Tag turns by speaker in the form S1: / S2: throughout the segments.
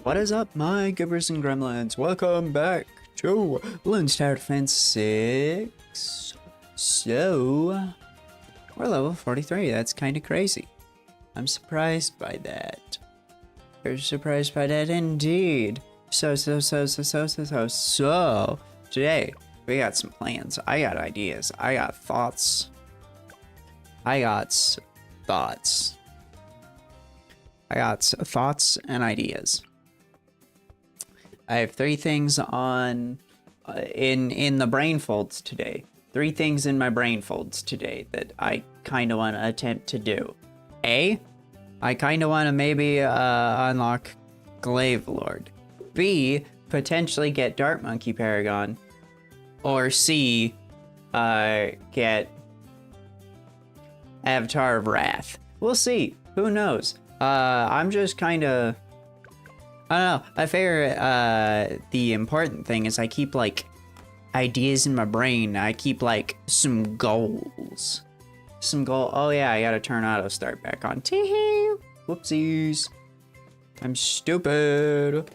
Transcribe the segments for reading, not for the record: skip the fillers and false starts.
S1: What is up, my gibbers and gremlins? Welcome back to Bloons Tower Defense 6. So, we're level 43. That's kind of crazy. I'm surprised by that. You're surprised by that indeed. So, today, we got some plans. I got ideas. I got thoughts. I got thoughts and ideas. I have three things on in the brain folds today. Three things in my brain folds today that I kind of want to attempt to do. A, I kind of want to maybe unlock Glaive Lord. B, potentially get Dart Monkey Paragon. Or C, get Avatar of Wrath. We'll see. Who knows? I'm just kind of... I don't know. I figure the important thing is I keep, like, ideas in my brain. I keep, like, some goals. Oh, yeah, I gotta turn auto start back on. Tee-hee! Whoopsies. I'm stupid.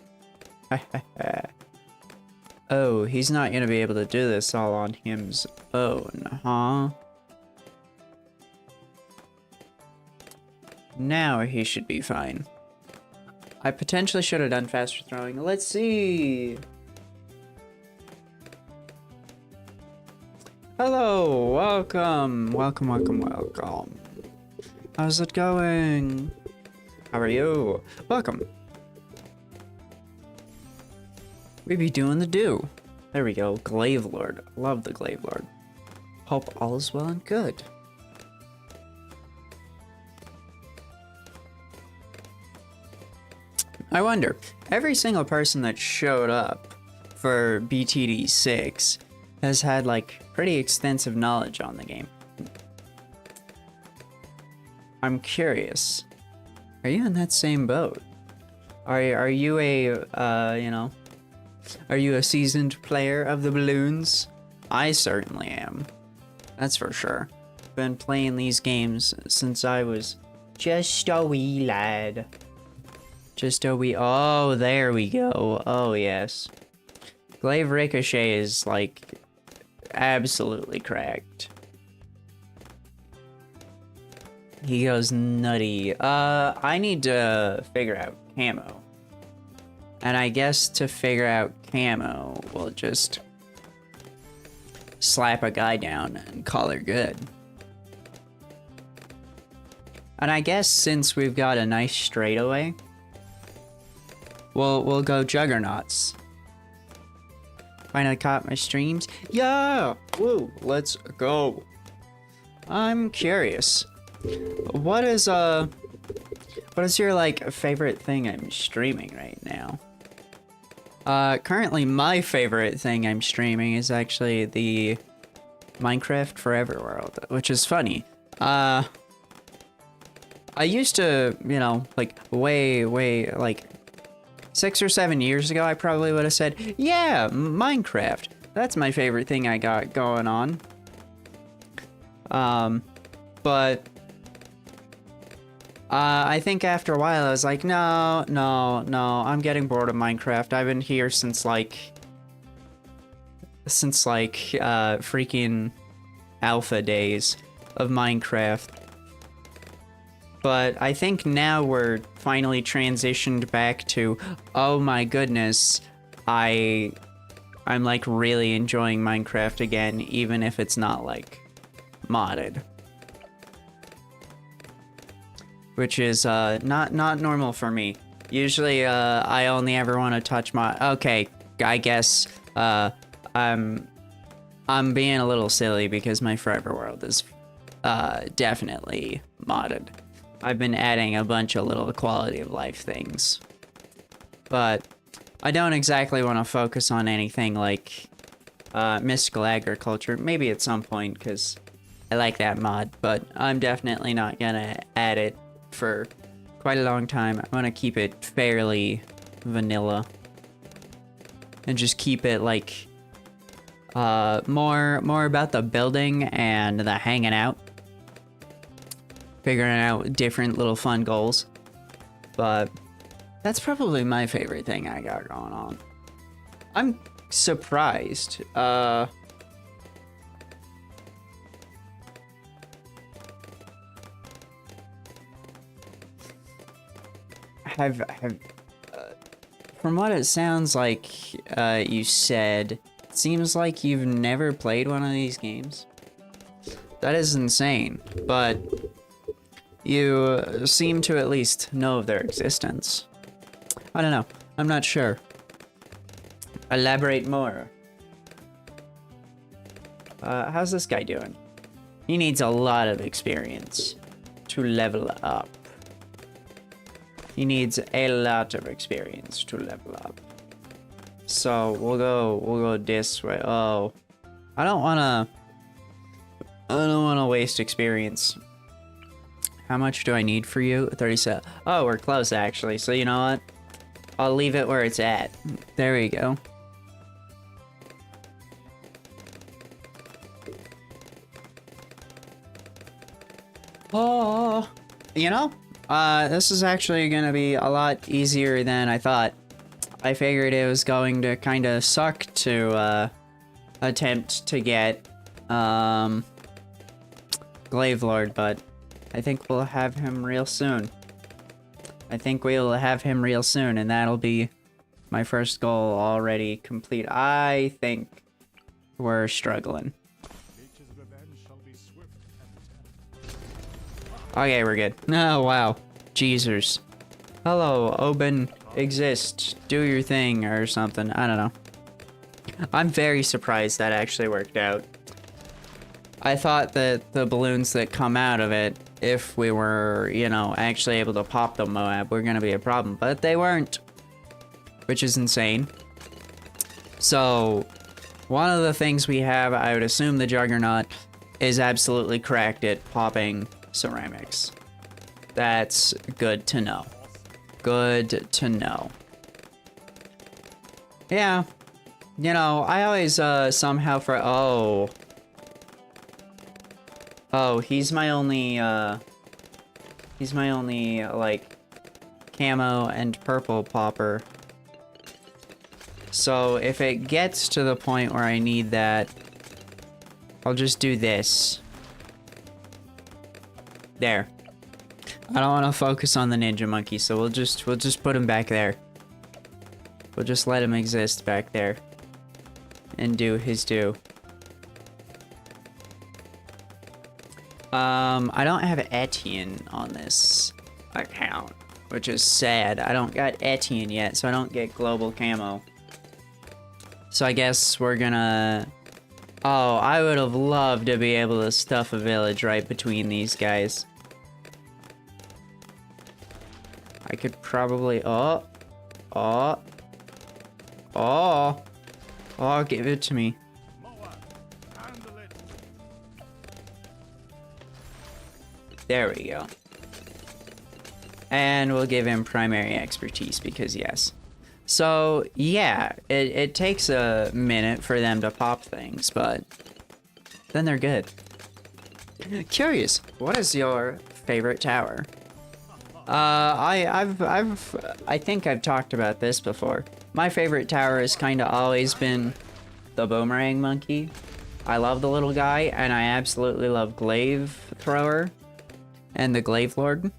S1: Oh, he's not gonna be able to do this all on him's own, huh? Now he should be fine. I potentially should have done faster throwing. Let's see. Hello, welcome. Welcome. How's it going? How are you? Welcome. We be doing the do. There we go. Glaive Lord. Love the Glaive Lord. Hope all is well and good. I wonder, every single person that showed up for BTD 6 has had, like, pretty extensive knowledge on the game. I'm curious. Are you in that same boat? Are you a, are you a seasoned player of the Bloons? I certainly am. That's for sure. Been playing these games since I was just a wee lad. Oh, there we go. Oh, yes. Glaive Ricochet is, like, absolutely cracked. He goes nutty. I need to figure out camo. And I guess to figure out camo, we'll just slap a guy down and call her good. And I guess since we've got a nice straightaway, we'll go juggernauts. Finally caught my streams. Yeah! Woo! Let's go. I'm curious. What is your, like, favorite thing I'm streaming right now? Currently my favorite thing I'm streaming is actually the Minecraft Forever World, which is funny. I used to, you know, like, way, like, 6 or 7 years ago, I probably would have said, yeah, Minecraft. That's my favorite thing I got going on. But I think after a while, I was like, no, I'm getting bored of Minecraft. I've been here since freaking alpha days of Minecraft. But I think now we're finally transitioned back to, oh my goodness, I'm like really enjoying Minecraft again, even if it's not like modded. Which is not normal for me. Usually I only ever want to touch okay, I guess I'm being a little silly because my Forever World is definitely modded. I've been adding a bunch of little quality of life things. But I don't exactly want to focus on anything like mystical agriculture. Maybe at some point, because I like that mod. But I'm definitely not going to add it for quite a long time. I want to keep it fairly vanilla. And just keep it like more about the building and the hanging out. Figuring out different little fun goals. But That's probably my favorite thing I got going on. I'm surprised. From what it sounds like, you said, it seems like you've never played one of these games. That is insane, but you seem to at least know of their existence. I don't know. I'm not sure. Elaborate more. How's this guy doing? He needs a lot of experience to level up. He needs a lot of experience to level up. So we'll go this way. Oh, I don't wanna waste experience. How much do I need for you? 37. Oh, we're close actually. So you know what? I'll leave it where it's at. There we go. Oh, you know, this is actually gonna be a lot easier than I thought. I figured it was going to kind of suck to attempt to get Glaive Lord, but I think we'll have him real soon. And that'll be my first goal already complete. I think we're struggling. Okay, we're good. Oh, wow. Jeezers. Hello, Oben exist. Do your thing or something. I don't know. I'm very surprised that actually worked out. I thought that the balloons that come out of it, if we were, you know, actually able to pop the Moab, were gonna be a problem, but they weren't. Which is insane. So, one of the things we have, I would assume the Juggernaut, is absolutely cracked at popping ceramics. That's good to know. Good to know. Yeah. You know, I always somehow Oh, he's my only like camo and purple popper. So if it gets to the point where I need that, I'll just do this. There. I don't want to focus on the ninja monkey, so we'll just put him back there. We'll just let him exist back there and do his due. I don't have Etienne on this account, which is sad. I don't got Etienne yet, so I don't get global camo. So I guess we're gonna... Oh, I would have loved to be able to stuff a village right between these guys. I could probably... Oh, give it to me. There we go. And we'll give him primary expertise because yes. So yeah, it takes a minute for them to pop things, but then they're good. Curious, what is your favorite tower? I think I've talked about this before. My favorite tower has kind of always been the boomerang monkey. I love the little guy, and I absolutely love Glaive Thrower and the Glaive Lord.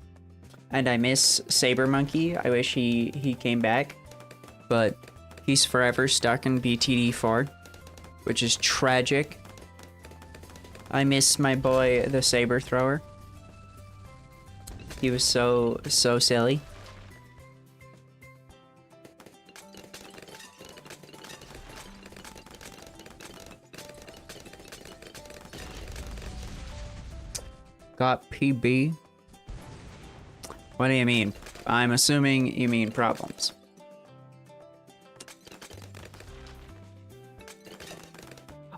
S1: And I miss Saber Monkey. I wish he came back, but he's forever stuck in BTD4, which is tragic. I miss my boy, the Saber Thrower. He was so silly. Got PB. What do you mean? I'm assuming you mean problems.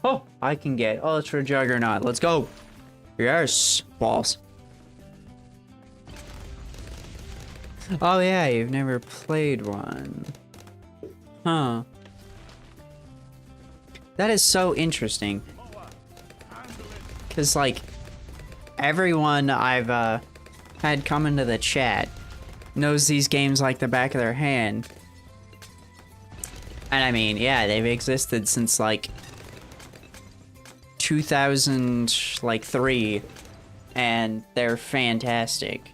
S1: Oh, I can get Ultra Juggernaut. Let's go. Yes, balls. Oh yeah, you've never played one. Huh. That is so interesting. 'Cause like everyone I've had come into the chat knows these games like the back of their hand. And I mean, yeah, they've existed since like 2003, and they're fantastic.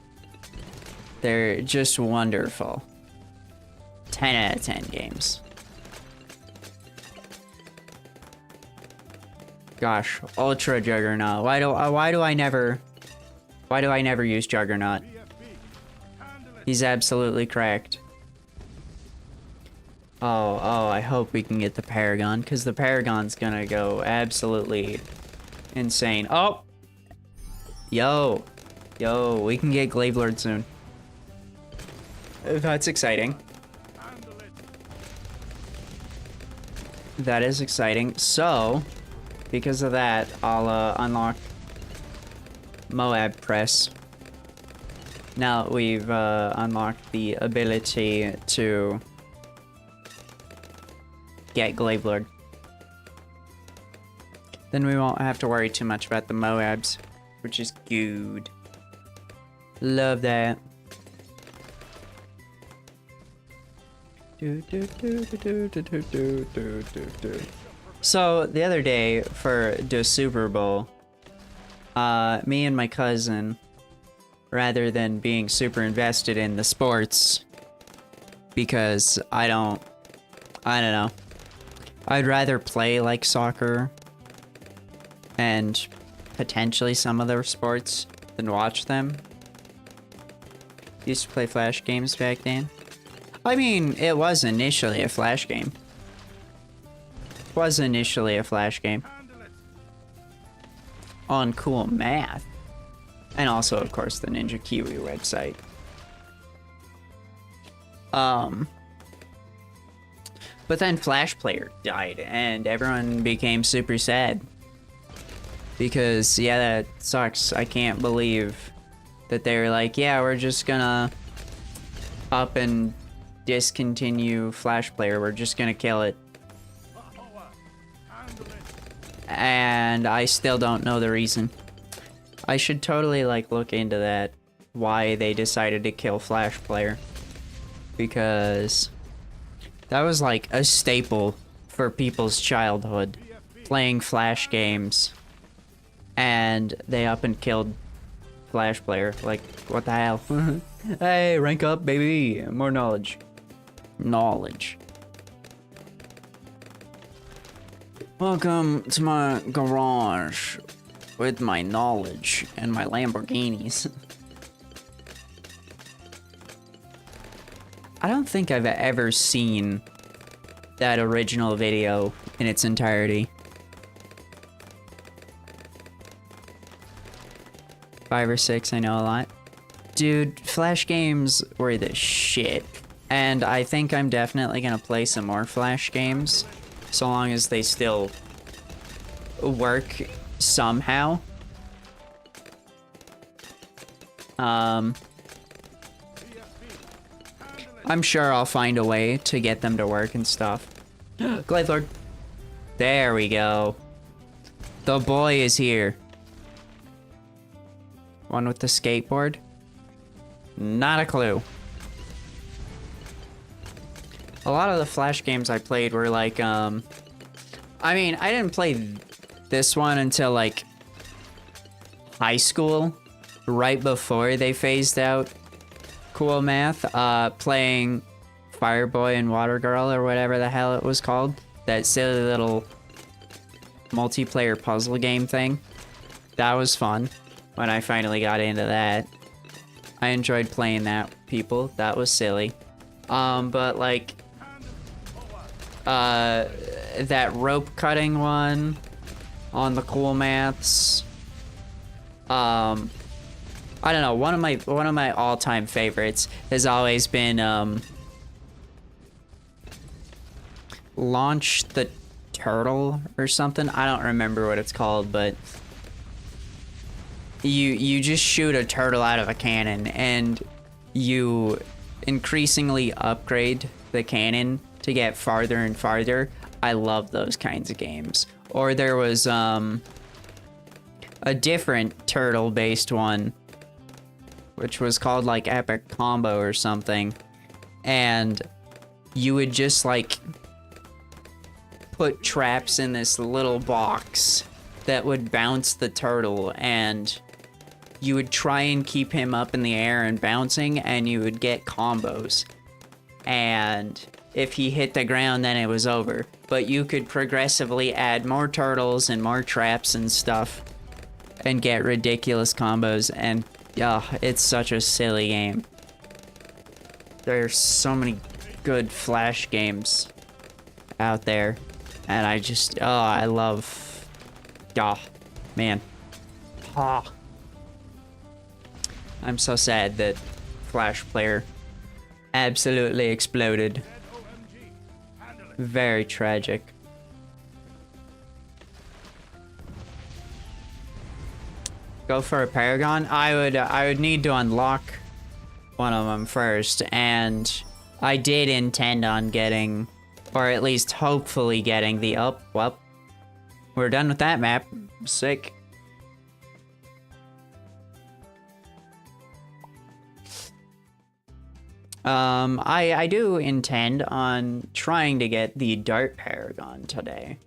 S1: They're just wonderful. 10 out of 10 games. Gosh, Ultra Juggernaut. Why do I never use Juggernaut? He's absolutely cracked. Oh, I hope we can get the Paragon, because the Paragon's gonna go absolutely insane. Oh! Yo, we can get Glaive Lord soon. That's exciting. That is exciting. So, because of that, I'll unlock Moab Press. Now that we've unlocked the ability to get Glaive Lord, then we won't have to worry too much about the Moabs, which is good. Love that. So the other day for the Super Bowl, me and my cousin, rather than being super invested in the sports, because I don't know, I'd rather play like soccer and potentially some other sports than watch them. Used to play Flash games back then. I mean, it was initially a Flash game. On Cool Math. And also, of course, the Ninja Kiwi website. But then Flash Player died, and everyone became super sad. Because, yeah, that sucks. I can't believe that they were like, yeah, we're just gonna up and discontinue Flash Player. We're just gonna kill it. And I still don't know the reason. I should totally, like, look into that. Why they decided to kill Flash Player. Because that was, like, a staple for people's childhood. Playing Flash games. And they up and killed Flash Player. Like, what the hell? Hey, rank up, baby. More knowledge. Welcome to my garage with my knowledge and my Lamborghinis. I don't think I've ever seen that original video in its entirety. 5 or 6, I know a lot. Dude, Flash games were the shit. And I think I'm definitely gonna play some more Flash games, so long as they still work somehow. I'm sure I'll find a way to get them to work and stuff. Glaive Lord. There we go. The boy is here. One with the skateboard? Not a clue. A lot of the Flash games I played were like, I mean, I didn't play this one until like high school, right before they phased out Cool Math, playing Fireboy and Water Girl or whatever the hell it was called. That silly little multiplayer puzzle game thing. That was fun when I finally got into that. I enjoyed playing that, people. That was silly. But like, that rope cutting one on the Cool Maths. I don't know. One of my all-time favorites has always been Launch the Turtle or something. I don't remember what it's called, but you just shoot a turtle out of a cannon and you increasingly upgrade the cannon to get farther and farther. I love those kinds of games. Or there was a different turtle based one which was called like Epic Combo or something. And you would just like put traps in this little box that would bounce the turtle, and you would try and keep him up in the air and bouncing, and you would get combos. And if he hit the ground, then it was over. But you could progressively add more turtles and more traps and stuff and get ridiculous combos. And it's such a silly game. There's so many good Flash games out there. And I just, I love, man. I'm so sad that Flash Player absolutely exploded. Very tragic. Go for a Paragon? I would need to unlock one of them first, and I did intend on getting, or at least hopefully getting the well, we're done with that map. Sick. I do intend on trying to get the Dart Paragon today.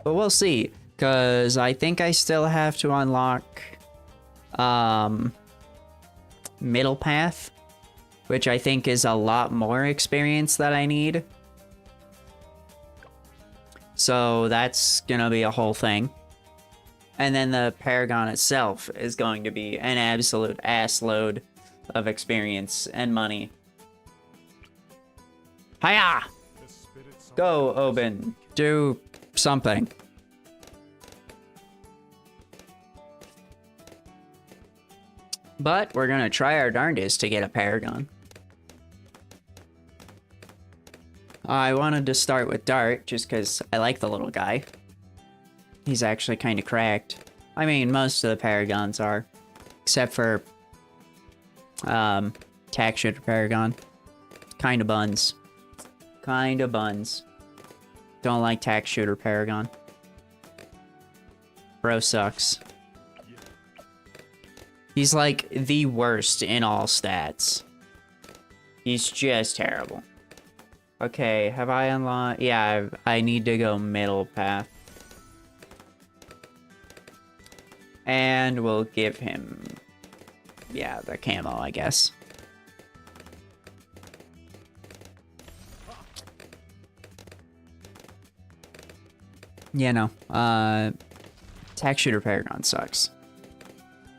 S1: But we'll see, because I think I still have to unlock, Middle Path, which I think is a lot more experience that I need. So that's gonna be a whole thing. And then the Paragon itself is going to be an absolute ass load of experience and money. Hiya! Go, Oben. Do something. But we're gonna try our darndest to get a Paragon. I wanted to start with Dart just because I like the little guy. He's actually kind of cracked. I mean, most of the Paragons are. Except for Tack Shooter Paragon. Kinda buns. Kinda buns. Don't like Tack Shooter Paragon. Bro sucks. He's like the worst in all stats. He's just terrible. Okay, have I unlocked? Yeah, I need to go Middle Path. And we'll give him, yeah, the camo, I guess. Yeah, no. Tack Shooter Paragon sucks.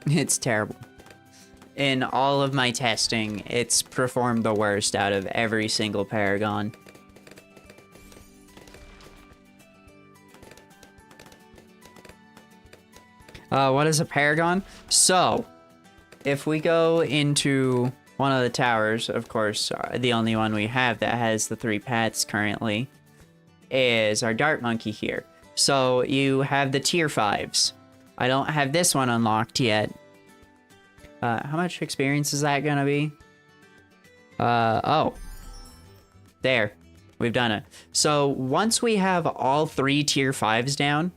S1: It's terrible. In all of my testing, it's performed the worst out of every single Paragon. What is a Paragon? So, if we go into one of the towers, of course, the only one we have that has the 3 paths currently is our Dart Monkey here. So, you have the tier 5s. I don't have this one unlocked yet. How much experience is that gonna be? Oh. There. We've done it. So, once we have all 3 tier 5s down,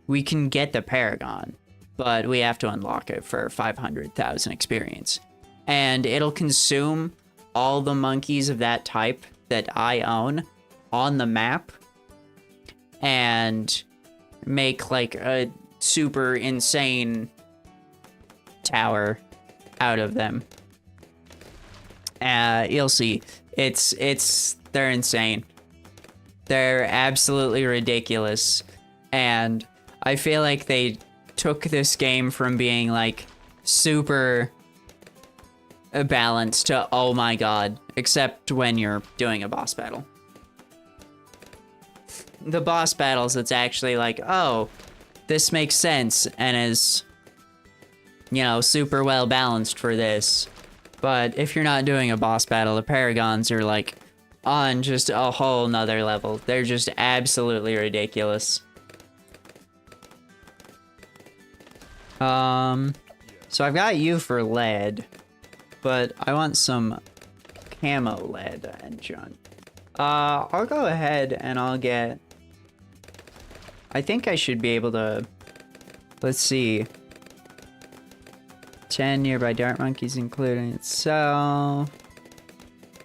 S1: we can get the Paragon, but we have to unlock it for 500,000 experience. And it'll consume all the monkeys of that type that I own on the map and make like a super insane tower out of them. You'll see. They're insane. They're absolutely ridiculous. And I feel like they took this game from being like super balanced to oh my god, except when you're doing a boss battle. The boss battles, it's actually like, oh, this makes sense and is, you know, super well balanced for this. But if you're not doing a boss battle, the Paragons are like on just a whole nother level. They're just absolutely ridiculous. So I've got you for lead, but I want some camo lead engine. I'll go ahead and I'll get, I think I should be able to, let's see, 10 nearby dart monkeys, including itself.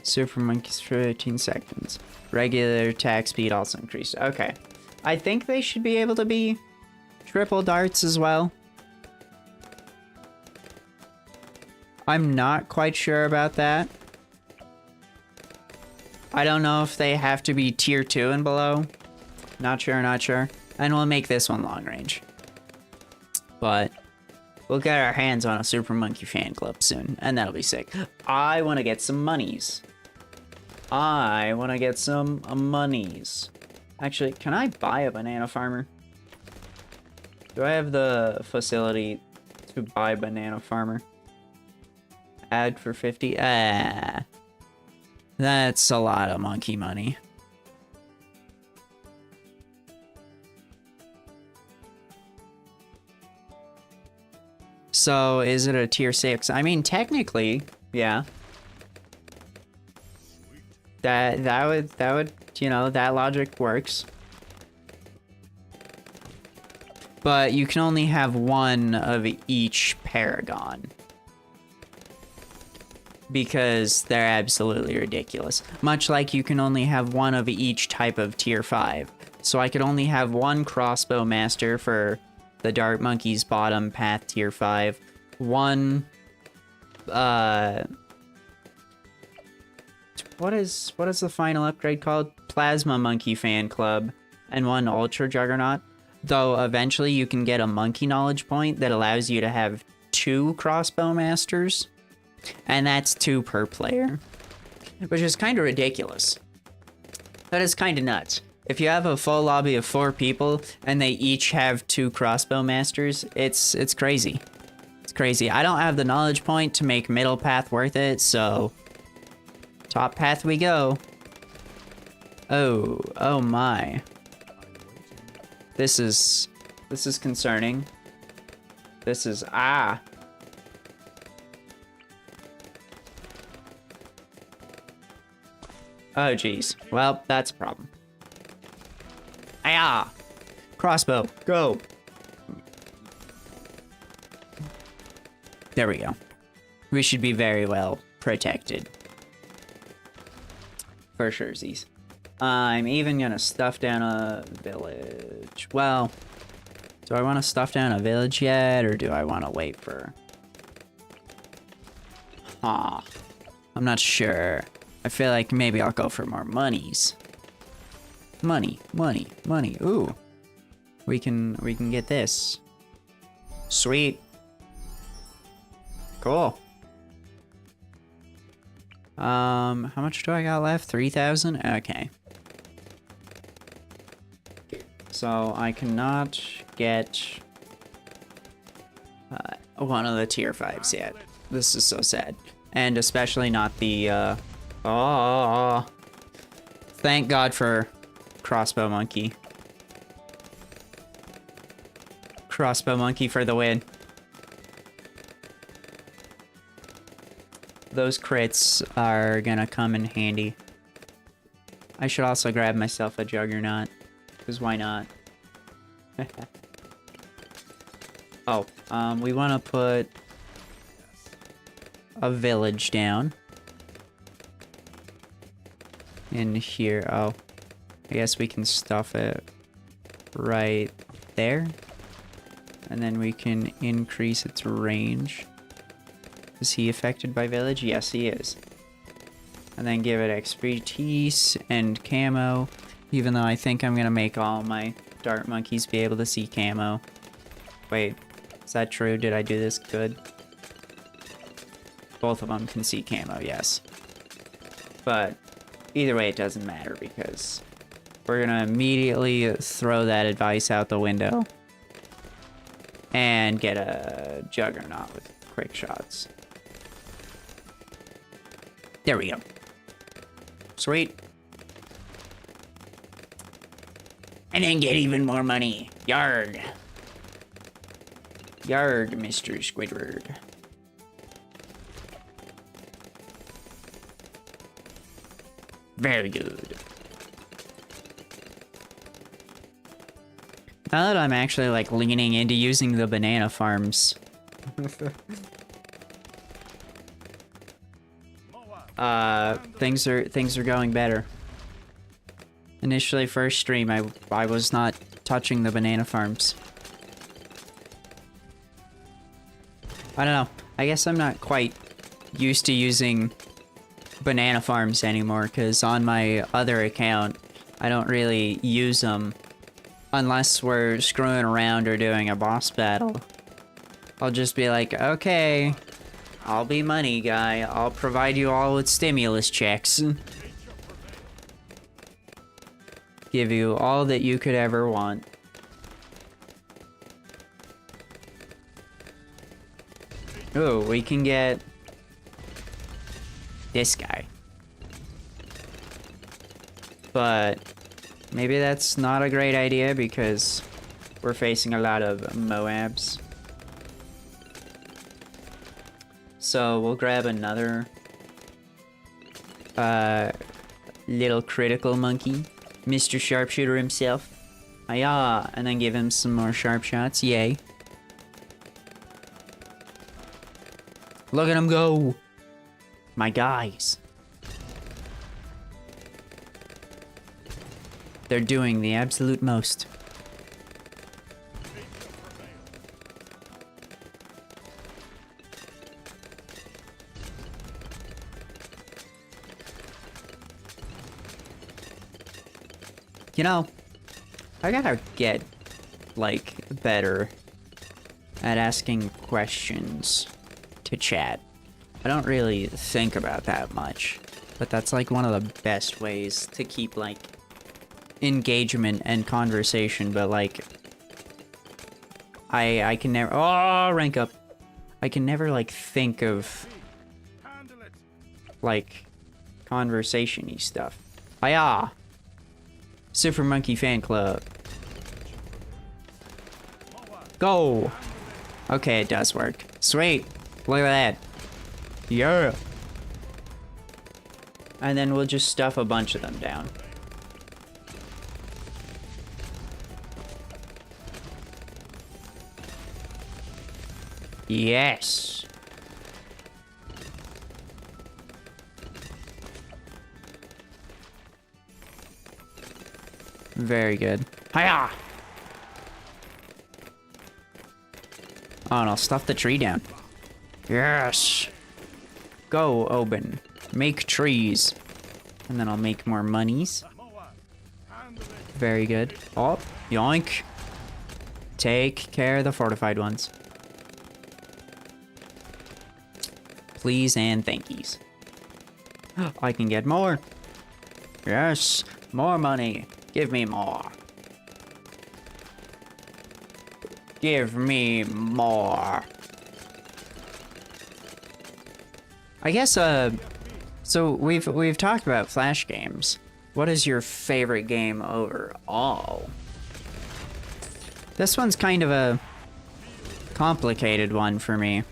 S1: Super monkeys for 15 seconds. Regular attack speed also increased. Okay. I think they should be able to be triple darts as well. I'm not quite sure about that. I don't know if they have to be tier 2 and below. Not sure, not sure. And we'll make this one long range. But we'll get our hands on a Super Monkey fan club soon, and that'll be sick. I want to get some monies. I want to get some monies. Actually, can I buy a banana farmer? Do I have the facility to buy banana farmer? Add for 50? That's a lot of monkey money. So, is it a tier 6? I mean, technically, yeah. That would, you know, that logic works. But you can only have one of each paragon. Because they're absolutely ridiculous. Much like you can only have one of each type of tier 5. So I could only have one crossbow master for the Dart Monkey's bottom path tier 5. One, what is the final upgrade called? Plasma Monkey Fan Club. And one Ultra Juggernaut. Though eventually you can get a monkey knowledge point that allows you to have 2 crossbow masters. And that's 2 per player. Which is kind of ridiculous. That is kind of nuts. If you have a full lobby of 4 people and they each have 2 crossbow masters, it's crazy. It's crazy. I don't have the knowledge point to make middle path worth it, so top path we go. Oh my. This is concerning. This is Oh geez. Well, that's a problem. Ah! Crossbow, go! There we go. We should be very well protected. For surezies. I'm even gonna stuff down a village. Well, do I want to stuff down a village yet, or do I want to wait for... I'm not sure. I feel like maybe I'll go for more monies. Money. Ooh. We can get this. Sweet. Cool. How much do I got left? 3,000? Okay. So I cannot get one of the tier 5s yet. This is so sad. And especially not the thank God for Crossbow Monkey. Crossbow Monkey for the win. Those crits are gonna come in handy. I should also grab myself a Juggernaut, because why not? We want to put a village down. In here. Oh, I guess we can stuff it right there. And then we can increase its range. Is he affected by village? Yes, he is. And then give it expertise and camo. Even though I think I'm gonna make all my dart monkeys be able to see camo. Wait, is that true? Did I do this good? Both of them can see camo, yes. But either way, it doesn't matter because we're gonna immediately throw that advice out the window and get a Juggernaut with quick shots. There we go. Sweet. And then get even more money. Yard. Yard, Mr. Squidward. Very good. Now that I'm actually like leaning into using the banana farms, things are going better. Initially, first stream, I was not touching the banana farms. I don't know. I guess I'm not quite used to using banana farms anymore, because on my other account, I don't really use them unless we're screwing around or doing a boss battle. I'll just be like, okay, I'll be money guy. I'll provide you all with stimulus checks. Give you all that you could ever want. Ooh, we can get this guy. But maybe that's not a great idea because we're facing a lot of Moabs. So we'll grab another little critical monkey. Mr. Sharpshooter himself. Hiya! And then give him some more sharp shots. Yay. Look at him go! My guys. They're doing the absolute most. You know, I gotta get, like, better at asking questions to chat. I don't really think about that much, but that's, like, one of the best ways to keep, like, engagement and conversation, but, like, I can never— oh, rank up! I can never, like, think of, like, conversation-y stuff. Hiya! Super Monkey Fan Club. Go! Okay, it does work. Sweet! Look at that. Yeah! And then we'll just stuff a bunch of them down. Yes! Very good. Hiya! Oh, and I'll stuff the tree down. Yes! Go, Oben. Make trees. And then I'll make more monies. Very good. Oh, yoink. Take care of the fortified ones. Please and thankies. I can get more. Yes, more money. Give me more. Give me more. I guess, so we've talked about Flash games. What is your favorite game overall? This one's kind of a complicated one for me.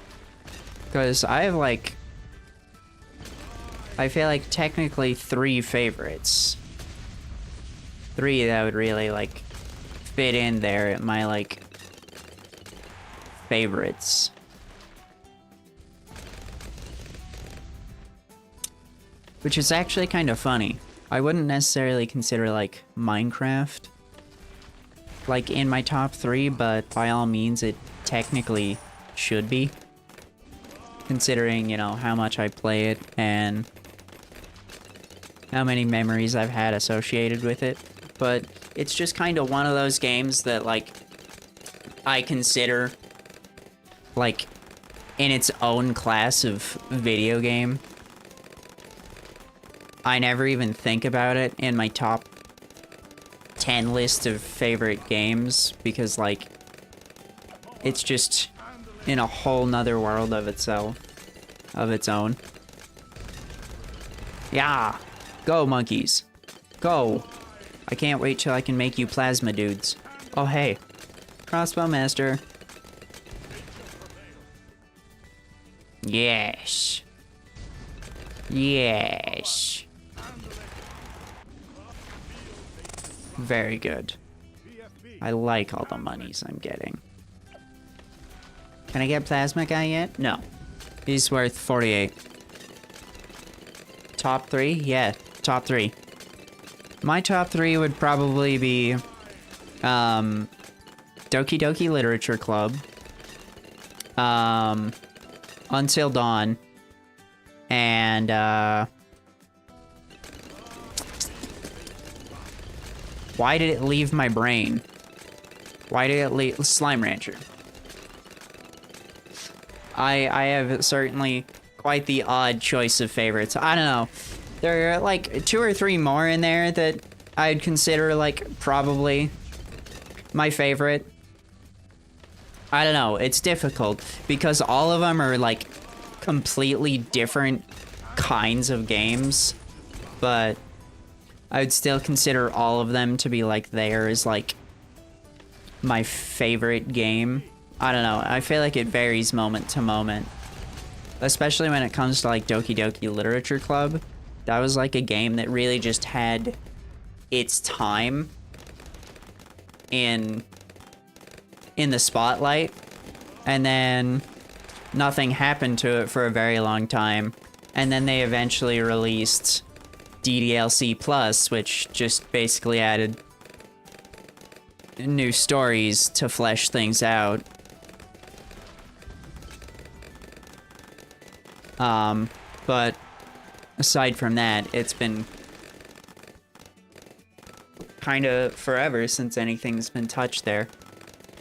S1: Because I have, like, I feel like technically 3 favorites. 3 that would really, like, fit in there at my, like, favorites. Which is actually kind of funny. I wouldn't necessarily consider, like, Minecraft, like, in my top 3, but by all means it technically should be. Considering, you know, how much I play it and how many memories I've had associated with it. But it's just kind of one of those games that, like, I consider, like, in its own class of video game. I never even think about it in my top 10 list of favorite games because, like, it's just in a whole nother world of itself, of its own. Yeah! Go, monkeys! Go! I can't wait till I can make you plasma dudes. Oh, hey. Crossbow master. Yes. Yes. Very good. I like all the monies I'm getting. Can I get plasma guy yet? No. He's worth 48. top 3? Yeah, top 3. My top 3 would probably be Doki Doki Literature Club, Until Dawn, and why did it leave my brain? Why did it leave Slime Rancher? I have certainly quite the odd choice of favorites. I don't know. There are like 2 or 3 more in there that I'd consider like probably my favorite. I don't know. It's difficult because all of them are like completely different kinds of games, but I would still consider all of them to be like theirs, like my favorite game. I don't know. I feel like it varies moment to moment, especially when it comes to like Doki Doki Literature Club. That was like a game that really just had its time in the spotlight, and then nothing happened to it for a very long time, and then they eventually released DDLC Plus, which just basically added new stories to flesh things out. But aside from that, it's been kind of forever since anything's been touched there.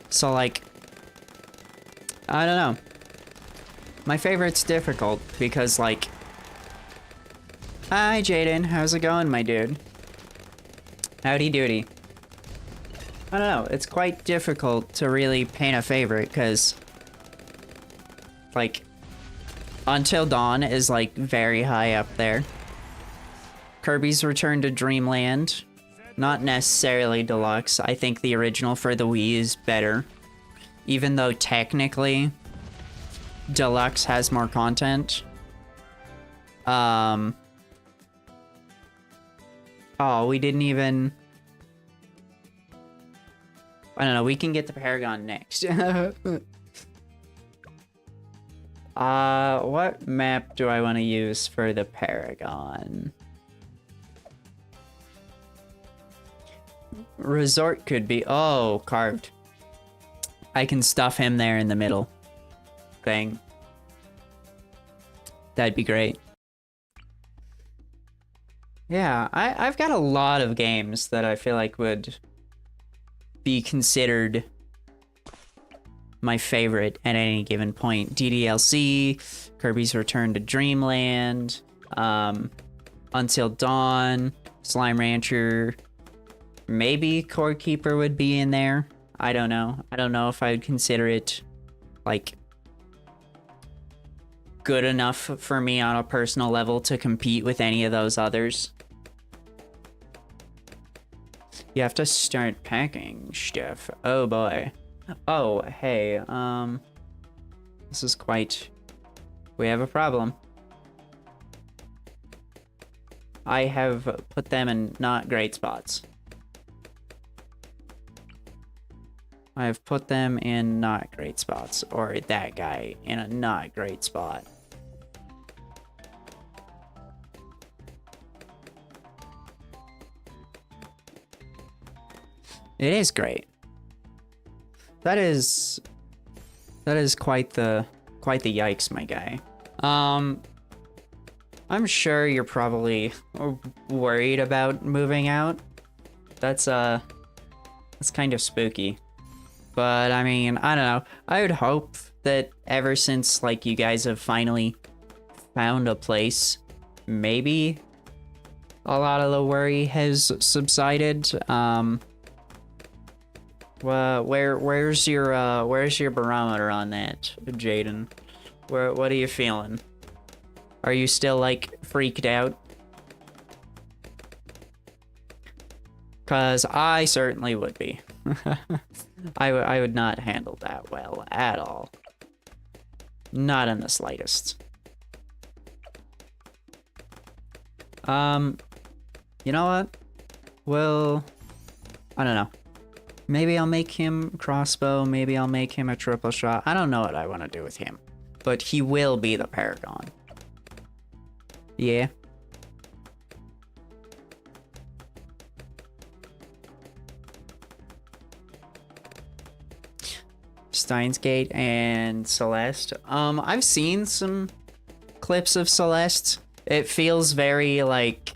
S1: So, like, I don't know. My favorite's difficult because, like... Hi, Jaden. How's it going, my dude? Howdy doody. I don't know. It's quite difficult to really paint a favorite because, like, Until Dawn is, like, very high up there. Kirby's Return to Dreamland. Not necessarily deluxe. I think the original for the Wii is better. Even though technically deluxe has more content. Oh, we didn't even... I don't know, we can get the Paragon next. What map do I want to use for the Paragon? Resort could be... Oh, carved. I can stuff him there in the middle. Bang. That'd be great. Yeah, I've got a lot of games that I feel like would be considered my favorite at any given point. DDLC, Kirby's Return to Dreamland, Until Dawn, Slime Rancher, maybe Core Keeper would be in there. I don't know. I don't know if I would consider it, like, good enough for me on a personal level to compete with any of those others. You have to start packing stuff. Oh boy. Oh, hey, this is quite... We have a problem. I have put them in not great spots. I have put them in not great spots, or that guy in a not great spot. It is great. That is quite the yikes, my guy. I'm sure you're probably worried about moving out. That's kind of spooky. But I mean, I don't know. I would hope that ever since like you guys have finally found a place, maybe a lot of the worry has subsided. Well, where's your barometer on that, Jaden? What are you feeling? Are you still like freaked out? 'Cause I certainly would be. I would not handle that well at all. Not in the slightest. You know what? Well, I don't know. Maybe I'll make him crossbow, maybe I'll make him a triple shot. I don't know what I want to do with him. But he will be the Paragon. Yeah. Steins Gate and Celeste. I've seen some clips of Celeste. It feels very like...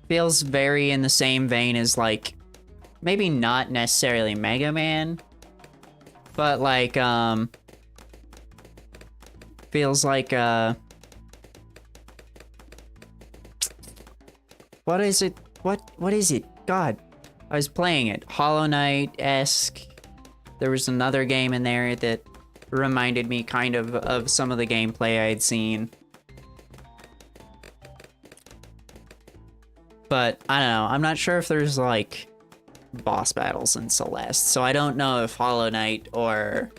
S1: feels very in the same vein as like... maybe not necessarily Mega Man, but like, feels like, what is it? What is it? God, I was playing it. Hollow Knight-esque. There was another game in there that reminded me kind of some of the gameplay I had seen. But, I don't know. I'm not sure if there's, like, boss battles in Celeste, so I don't know if Hollow Knight or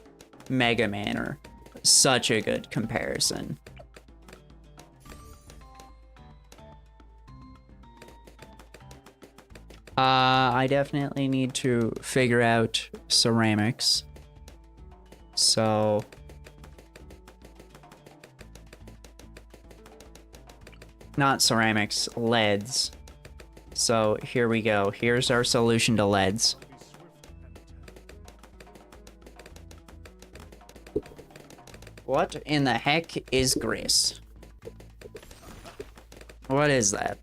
S1: Mega Man are such a good comparison. I definitely need to figure out ceramics. So... not ceramics, leads. So here we go. Here's our solution to leads. What in the heck is Gris? What is that?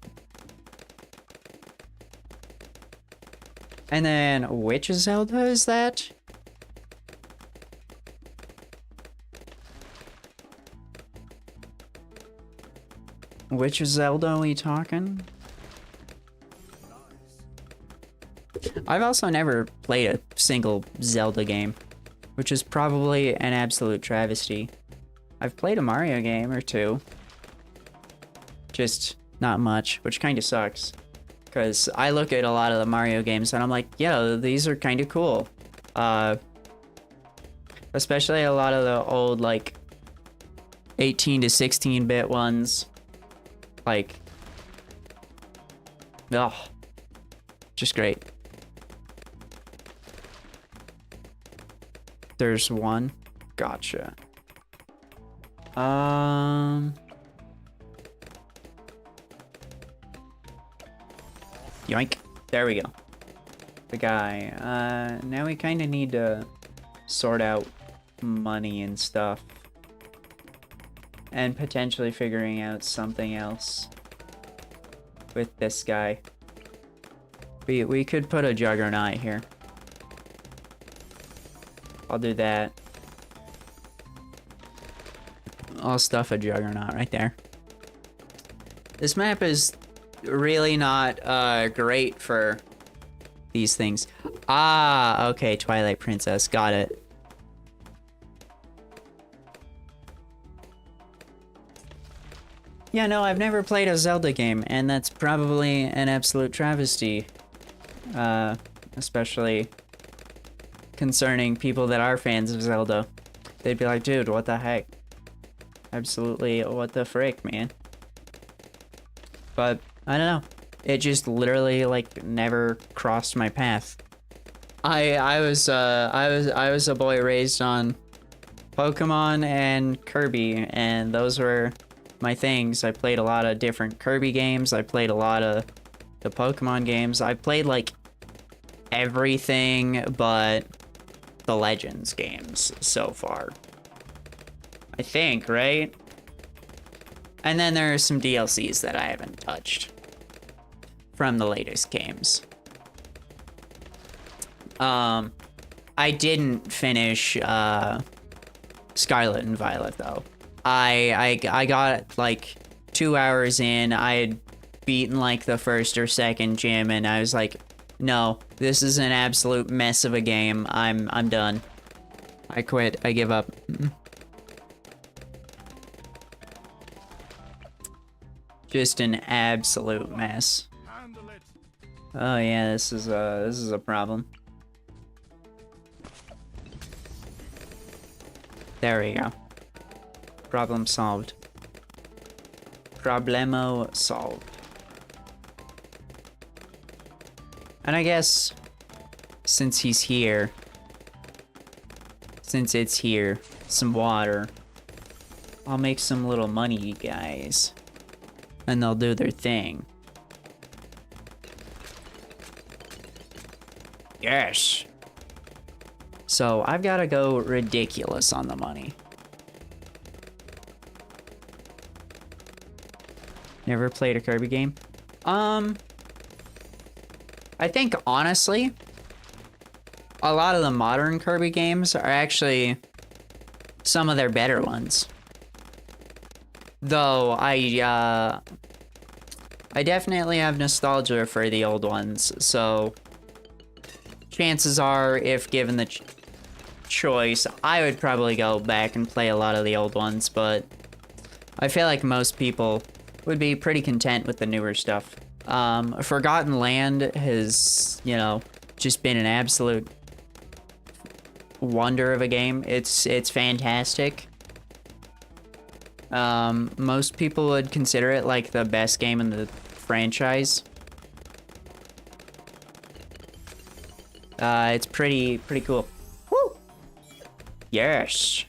S1: And then which Zelda is that? Which Zelda are we talking? I've also never played a single Zelda game, which is probably an absolute travesty. I've played a Mario game or two. Just not much, which kind of sucks. Because I look at a lot of the Mario games and I'm like, yeah, these are kind of cool. Especially a lot of the old, like, 18 to 16-bit ones. Like, oh, just great. There's one. Gotcha. Yoink. There we go. The guy. Now we kind of need to sort out money and stuff. And potentially figuring out something else with this guy. We could put a Juggernaut here. I'll do that. I'll stuff a Juggernaut right there. This map is really not great for these things. Ah, okay, Twilight Princess, got it. Yeah, no, I've never played a Zelda game, and that's probably an absolute travesty. Especially concerning people that are fans of Zelda. They'd be like, dude, what the heck? Absolutely, what the frick, man? But, I don't know. It just literally, like, never crossed my path. I was a boy raised on Pokemon and Kirby, and those were my things. I played a lot of different Kirby games. I played a lot of the Pokemon games. I played, like, everything but the Legends games so far. I think, right? And then there are some DLCs that I haven't touched from the latest games. I didn't finish Scarlet and Violet though. I got like 2 hours in. I had beaten like the first or second gym, and I was like, no, this is an absolute mess of a game. I'm done. I quit. I give up. Just an absolute mess. Oh yeah, this is a problem. There we go. Problem solved. Problemo solved. And I guess, since he's here, since it's here, some water, I'll make some little money guys. And they'll do their thing. Yes! So I've got to go ridiculous on the money. Never played a Kirby game? I think, honestly, a lot of the modern Kirby games are actually some of their better ones. Though, I definitely have nostalgia for the old ones, so chances are, if given the choice, I would probably go back and play a lot of the old ones, but I feel like most people would be pretty content with the newer stuff. Forgotten Land has, you know, just been an absolute wonder of a game. It's fantastic. Most people would consider it like the best game in the franchise. It's pretty cool. Woo! Yes.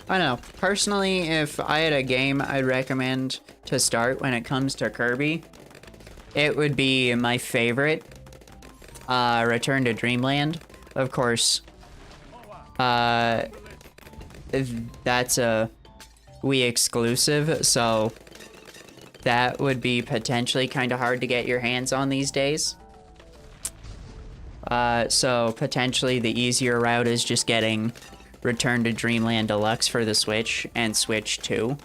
S1: I don't know. Personally, if I had a game I'd recommend to start when it comes to Kirby, it would be my favorite, Return to Dreamland. Of course, that's a Wii exclusive, so that would be potentially kind of hard to get your hands on these days. So potentially the easier route is just getting Return to Dreamland Deluxe for the Switch and Switch 2.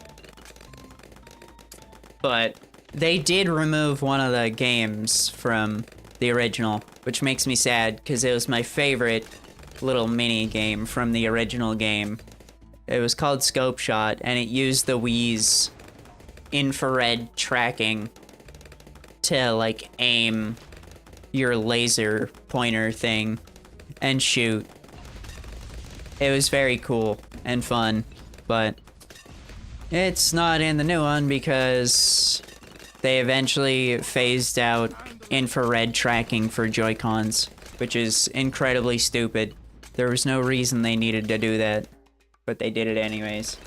S1: But they did remove one of the games from the original, which makes me sad because it was my favorite little mini game from the original game. It was called Scope Shot, and it used the Wii's infrared tracking to, like, aim your laser pointer thing and shoot. It was very cool and fun, but it's not in the new one because they eventually phased out infrared tracking for Joy-Cons, which is incredibly stupid. There was no reason they needed to do that, but they did it anyways.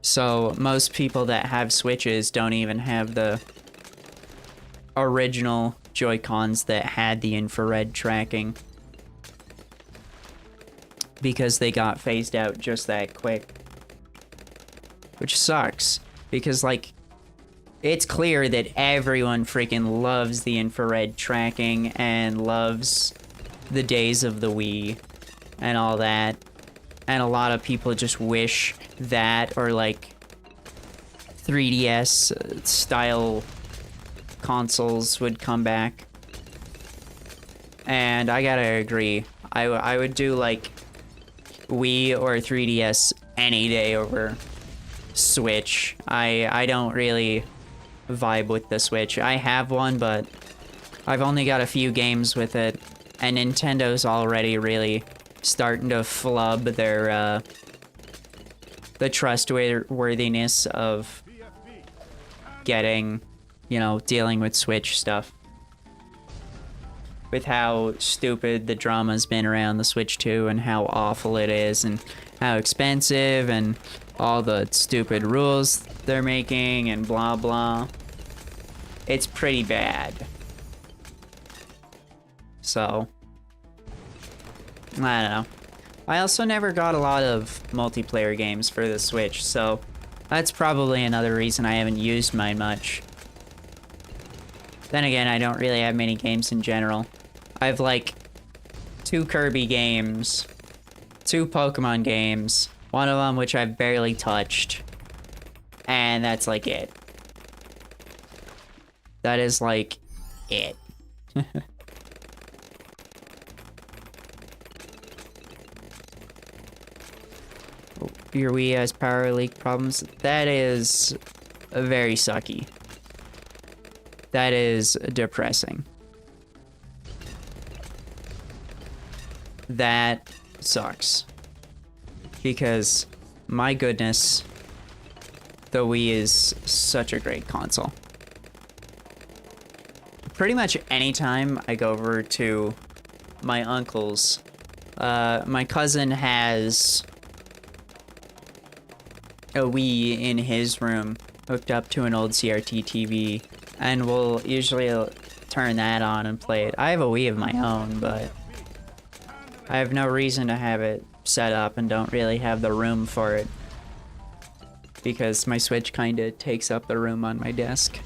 S1: So most people that have Switches don't even have the original Joy-Cons that had the infrared tracking, because they got phased out just that quick. Which sucks, because, like, it's clear that everyone freaking loves the infrared tracking and loves the days of the Wii and all that. And a lot of people just wish that, or, like, 3DS style consoles would come back. And I gotta agree. I would do, like, Wii or 3DS any day over Switch. I don't really vibe with the Switch. I have one, but I've only got a few games with it, and Nintendo's already really starting to flub their the trustworthiness of getting, you know, dealing with Switch stuff. With how stupid the drama's been around the Switch 2 and how awful it is and how expensive and all the stupid rules they're making and blah blah. It's pretty bad. So, I don't know. I also never got a lot of multiplayer games for the Switch, so that's probably another reason I haven't used mine much. Then again, I don't really have many games in general. I have, like, 2 Kirby games, 2 Pokemon games, one of them which I've barely touched, and that's, like, it. That is, like, it. Oh, your Wii has power leak problems? That is very sucky. That is depressing. That sucks. Because, my goodness, the Wii is such a great console. Pretty much anytime I go over to my uncle's, my cousin has a Wii in his room hooked up to an old CRT TV, and we'll usually turn that on and play it. I have a Wii of my own, but I have no reason to have it set up and don't really have the room for it. Because my Switch kind of takes up the room on my desk.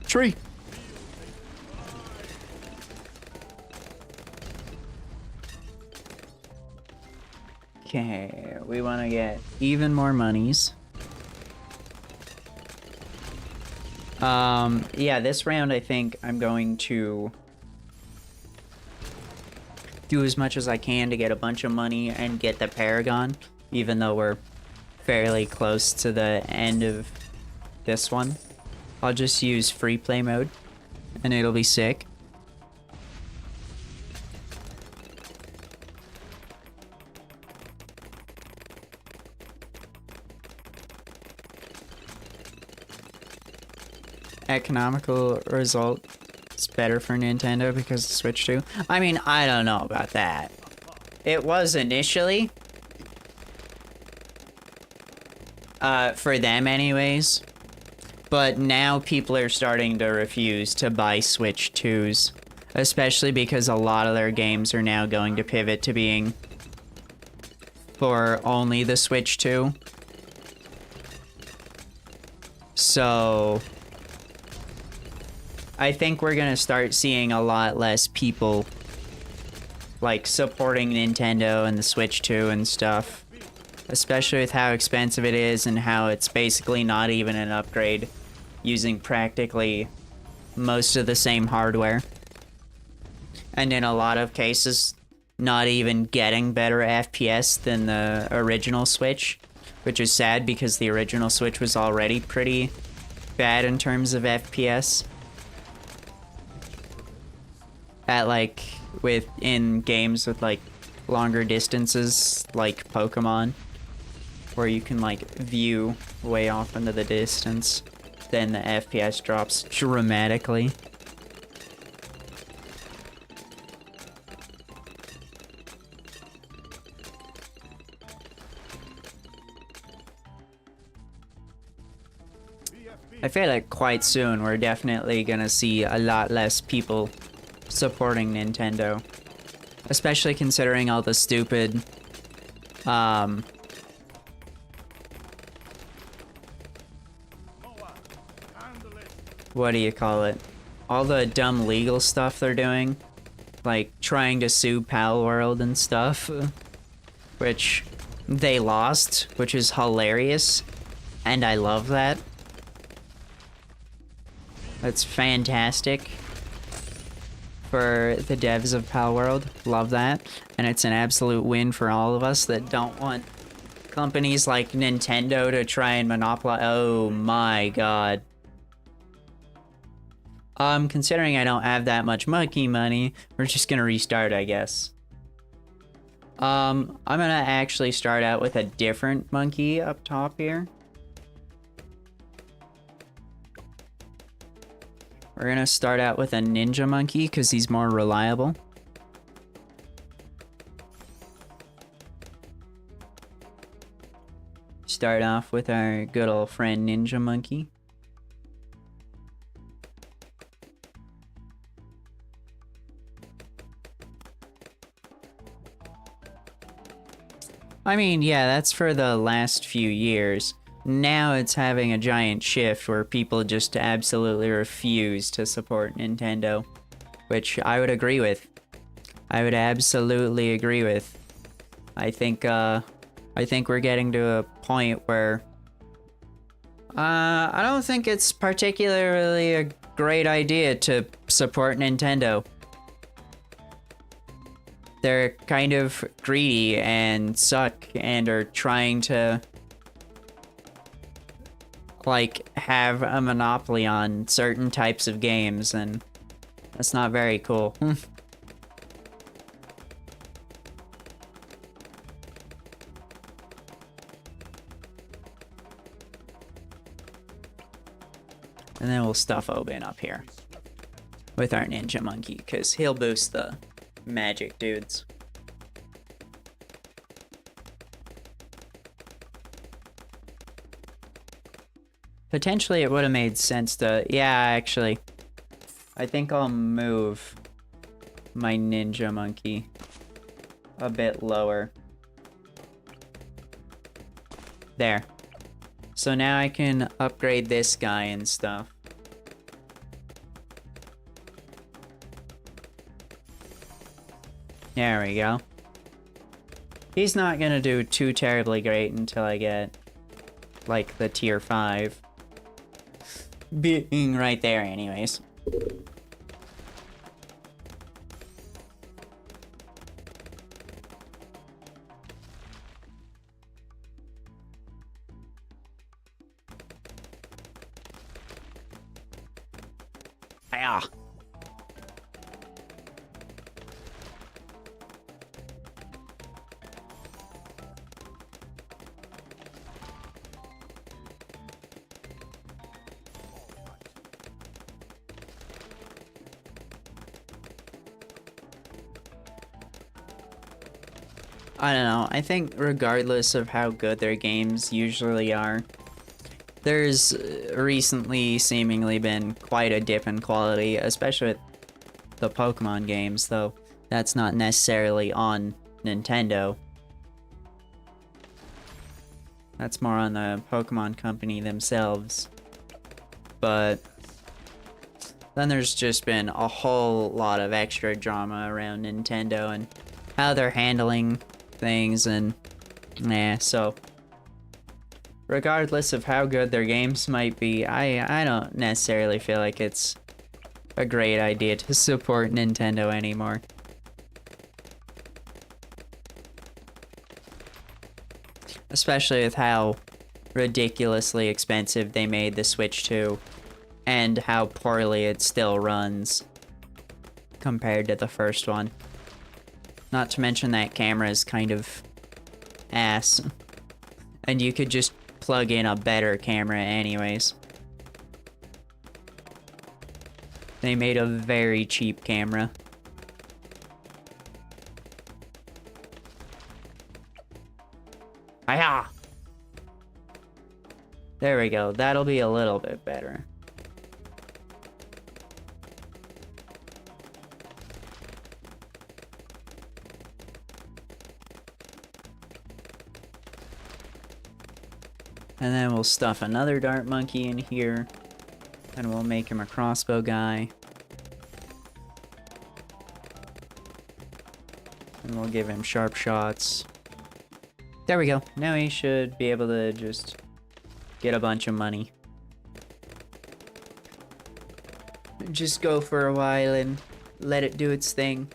S1: Tree! Okay, we want to get even more monies. Yeah, this round I think I'm going to do as much as I can to get a bunch of money and get the Paragon, even though we're fairly close to the end of this one. I'll just use free play mode, and it'll be sick. Economical result is better for Nintendo because of Switch 2. I mean, I don't know about that. It was initially. For them anyways. But now people are starting to refuse to buy Switch 2s. Especially because a lot of their games are now going to pivot to being for only the Switch 2. So I think we're gonna start seeing a lot less people like supporting Nintendo and the Switch 2 and stuff. Especially with how expensive it is and how it's basically not even an upgrade, using practically most of the same hardware. And in a lot of cases, not even getting better FPS than the original Switch, which is sad because the original Switch was already pretty bad in terms of FPS. At like, in games with like longer distances, like Pokemon, where you can like view way off into the distance, then the FPS drops dramatically. I feel like quite soon we're definitely gonna see a lot less people supporting Nintendo. Especially considering all the stupid, what do you call it? All the dumb legal stuff they're doing. Like, trying to sue Pal World and stuff. Which they lost, which is hilarious. And I love that. That's fantastic. For the devs of Pal World. Love that. And it's an absolute win for all of us that don't want companies like Nintendo to try and monopolize. Oh my god. Considering I don't have that much monkey money, we're just gonna restart, I guess. I'm gonna actually start out with a different monkey up top here. We're gonna start out with a ninja monkey because he's more reliable. Start off with our good old friend Ninja Monkey. I mean, yeah, that's for the last few years. Now it's having a giant shift where people just absolutely refuse to support Nintendo, which I would agree with. I would absolutely agree with. I think we're getting to a point where I don't think it's particularly a great idea to support Nintendo. They're kind of greedy and suck and are trying to like have a monopoly on certain types of games, and that's not very cool. And then we'll stuff Oben up here with our Ninja Monkey, because he'll boost the magic dudes. Potentially it would have made sense to... Yeah, actually. I think I'll move my ninja monkey a bit lower. There. So now I can upgrade this guy and stuff. There we go. He's not gonna do too terribly great until I get, like, the tier 5. Being right there anyways. Hiya! I don't know, I think regardless of how good their games usually are, there's recently seemingly been quite a dip in quality, especially with the Pokemon games, though that's not necessarily on Nintendo. That's more on the Pokemon company themselves. But then there's just been a whole lot of extra drama around Nintendo and how they're handling things, and so regardless of how good their games might be, I don't necessarily feel like it's a great idea to support Nintendo anymore. Especially with how ridiculously expensive they made the Switch 2 and how poorly it still runs compared to the first one. Not to mention that camera is kind of ass. And you could just plug in a better camera anyways. They made a very cheap camera. Hiya! There we go. That'll be a little bit better. And then we'll stuff another Dart Monkey in here. And we'll make him a crossbow guy. And we'll give him sharp shots. There we go. Now he should be able to just get a bunch of money. Just go for a while and let it do its thing.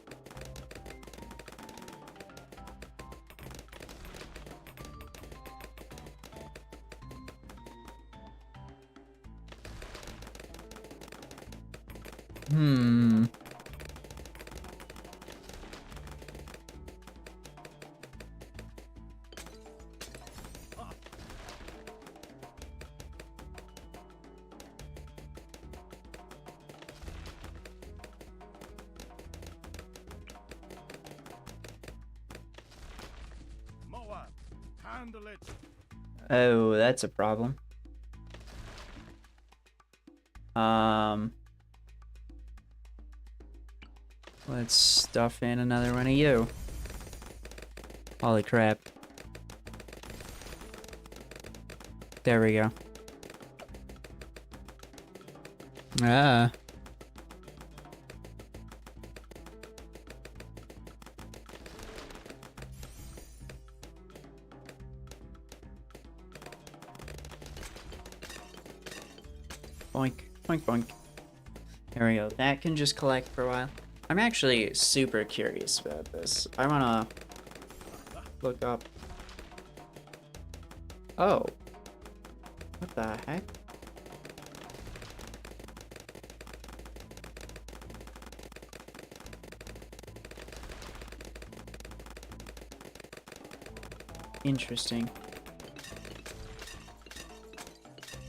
S1: Oh, that's a problem. Let's stuff in another one of you. Holy crap. There we go. Ah. Boink, boink, boink. There we go. That can just collect for a while. I'm actually super curious about this. I wanna look up. Oh. What the heck? Interesting.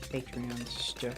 S1: Patreon stuff.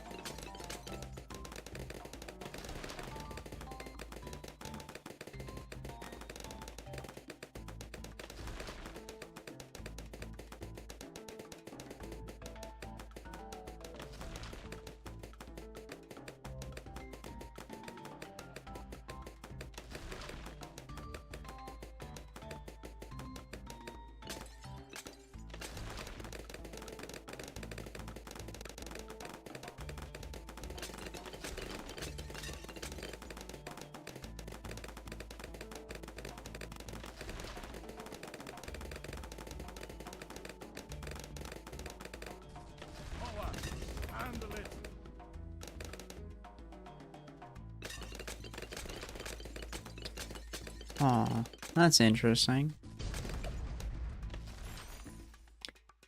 S1: Oh, that's interesting.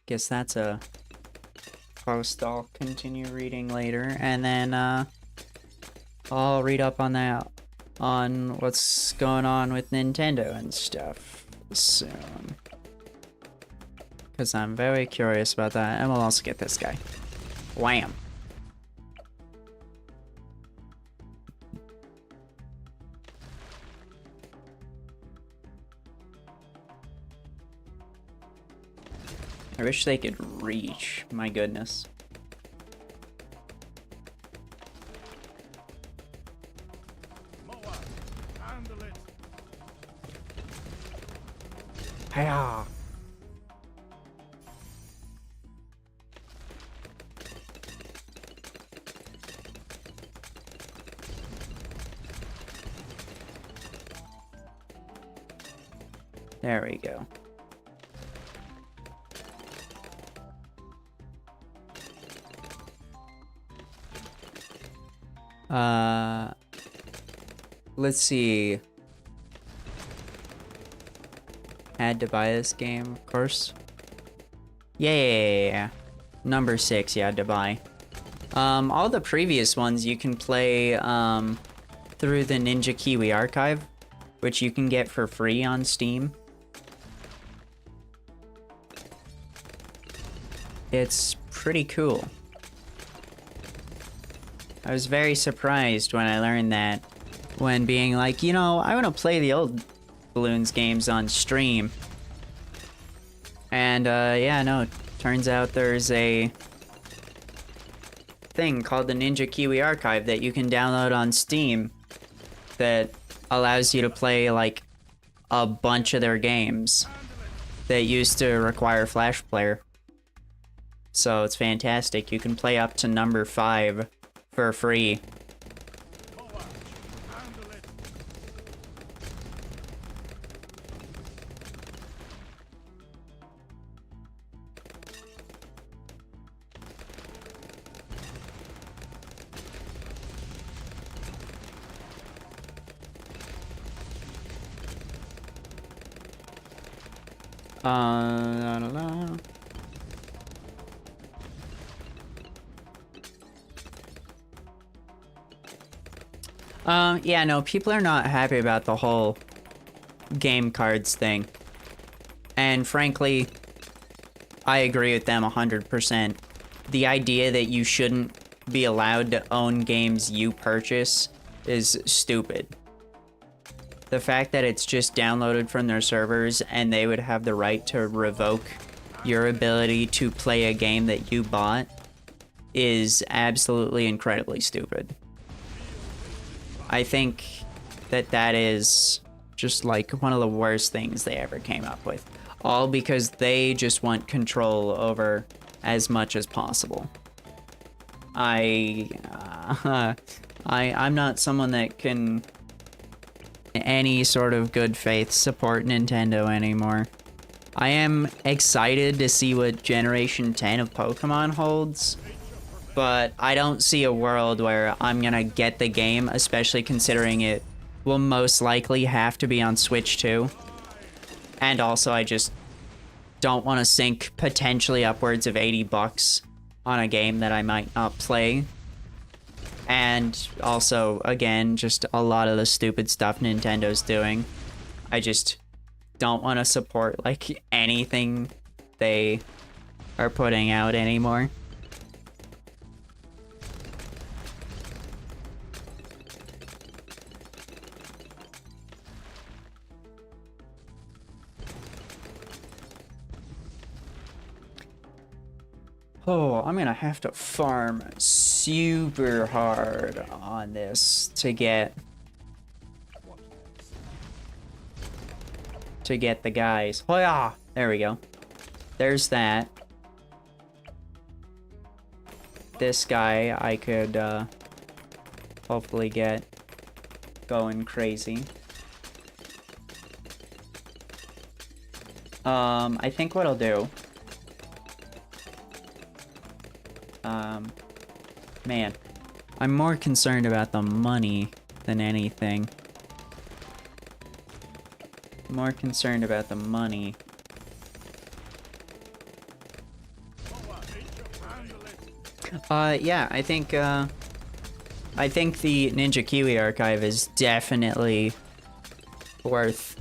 S1: Guess that's a post I'll continue reading later, and then I'll read up on that, on what's going on with Nintendo and stuff soon. Because I'm very curious about that, and we'll also get this guy. Wham! I wish they could reach, my goodness. Hiya! There we go. Let's see. Had to buy this game, of course. Yeah. Number 6 you had to buy. All the previous ones you can play through the Ninja Kiwi archive, which you can get for free on Steam. It's pretty cool. I was very surprised when I learned that, when being like, you know, I want to play the old Bloons games on stream. And yeah, no, turns out there's a thing called the Ninja Kiwi Archive that you can download on Steam that allows you to play like a bunch of their games that used to require Flash Player. So it's fantastic. You can play up to number 5 for free. La, la, la. Yeah, no, people are not happy about the whole game cards thing. And frankly, I agree with them 100%. The idea that you shouldn't be allowed to own games you purchase is stupid. The fact that it's just downloaded from their servers and they would have the right to revoke your ability to play a game that you bought is absolutely incredibly stupid. I think that that is just like one of the worst things they ever came up with. All because they just want control over as much as possible. I'm not someone that can in any sort of good faith support Nintendo anymore. I am excited to see what Generation 10 of Pokemon holds, but I don't see a world where I'm gonna get the game, especially considering it will most likely have to be on Switch too. And also, I just don't want to sink potentially upwards of $80 on a game that I might not play. And also, again, just a lot of the stupid stuff Nintendo's doing. I just don't want to support, like, anything they are putting out anymore. Oh, I'm gonna have to farm super hard on this to get the guys. Oh yeah, there we go. There's that. This guy I could hopefully get going crazy. I think what I'll do. Man, I'm more concerned about the money than anything. more concerned about the money. Yeah, I think the Ninja Kiwi archive is definitely worth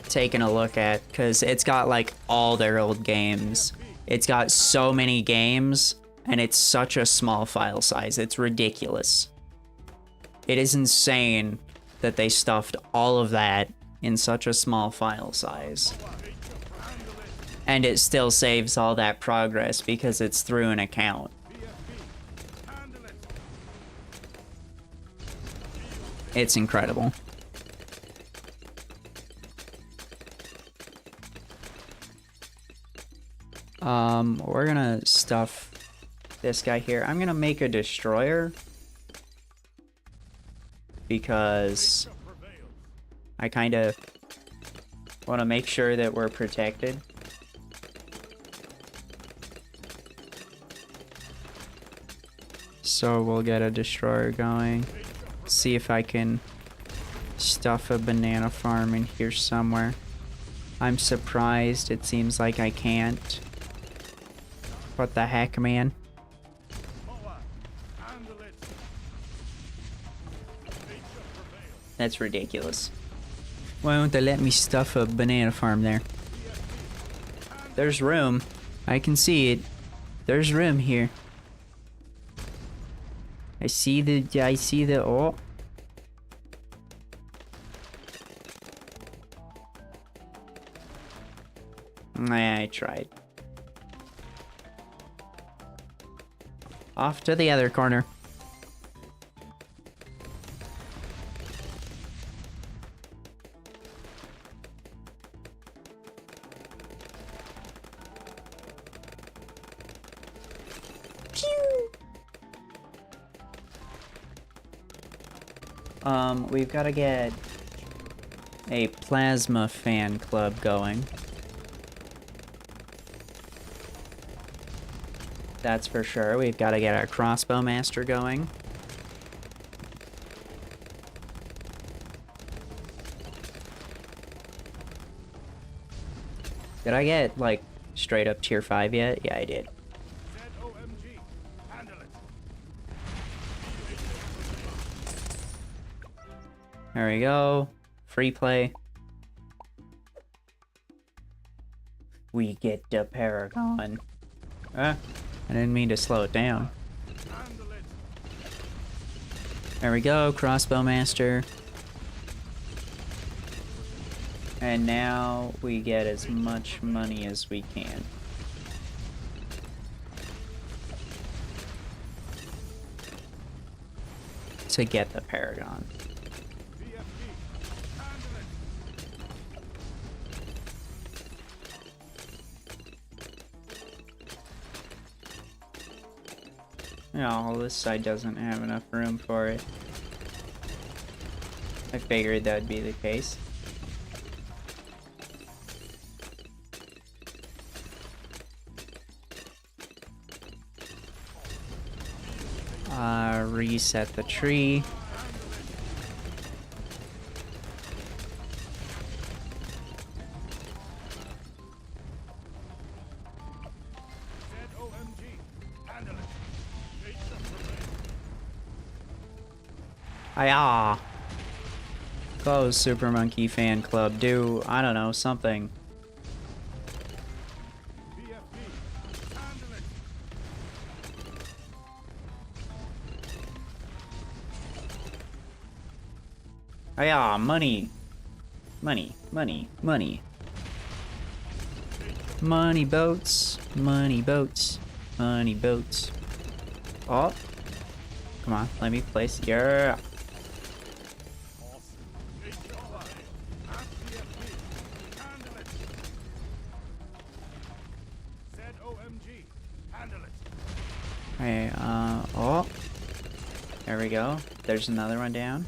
S1: taking a look at, because it's got like all their old games. It's got so many games, and it's such a small file size. It's ridiculous. It is insane that they stuffed all of that in such a small file size. And it still saves all that progress because it's through an account. It's incredible. We're gonna stuff this guy here. I'm gonna make a destroyer because I kind of want to make sure that we're protected. So we'll get a destroyer going. See if I can stuff a banana farm in here somewhere. I'm surprised. It seems like I can't. What the heck, man? That's ridiculous. Why won't they let me stuff a banana farm there? There's room. I can see it. There's room here. I see the, oh. I tried. Off to the other corner. We've got to get a plasma fan club going. That's for sure. We've got to get our crossbow master going. Did I get, like, straight up tier 5 yet? Yeah, I did. There we go. Free play. We get the Paragon. I didn't mean to slow it down. There we go, crossbow master. And now we get as much money as we can. To get the Paragon. No, this side doesn't have enough room for it. I figured that'd be the case. Reset the tree. Hiya! Go, Super Monkey Fan Club. Do, I don't know, something. Hiya, money! Money, money, money. Money boats, money boats, money boats. Oh! Come on, let me place. Yeah! Hey, oh. There we go. There's another one down.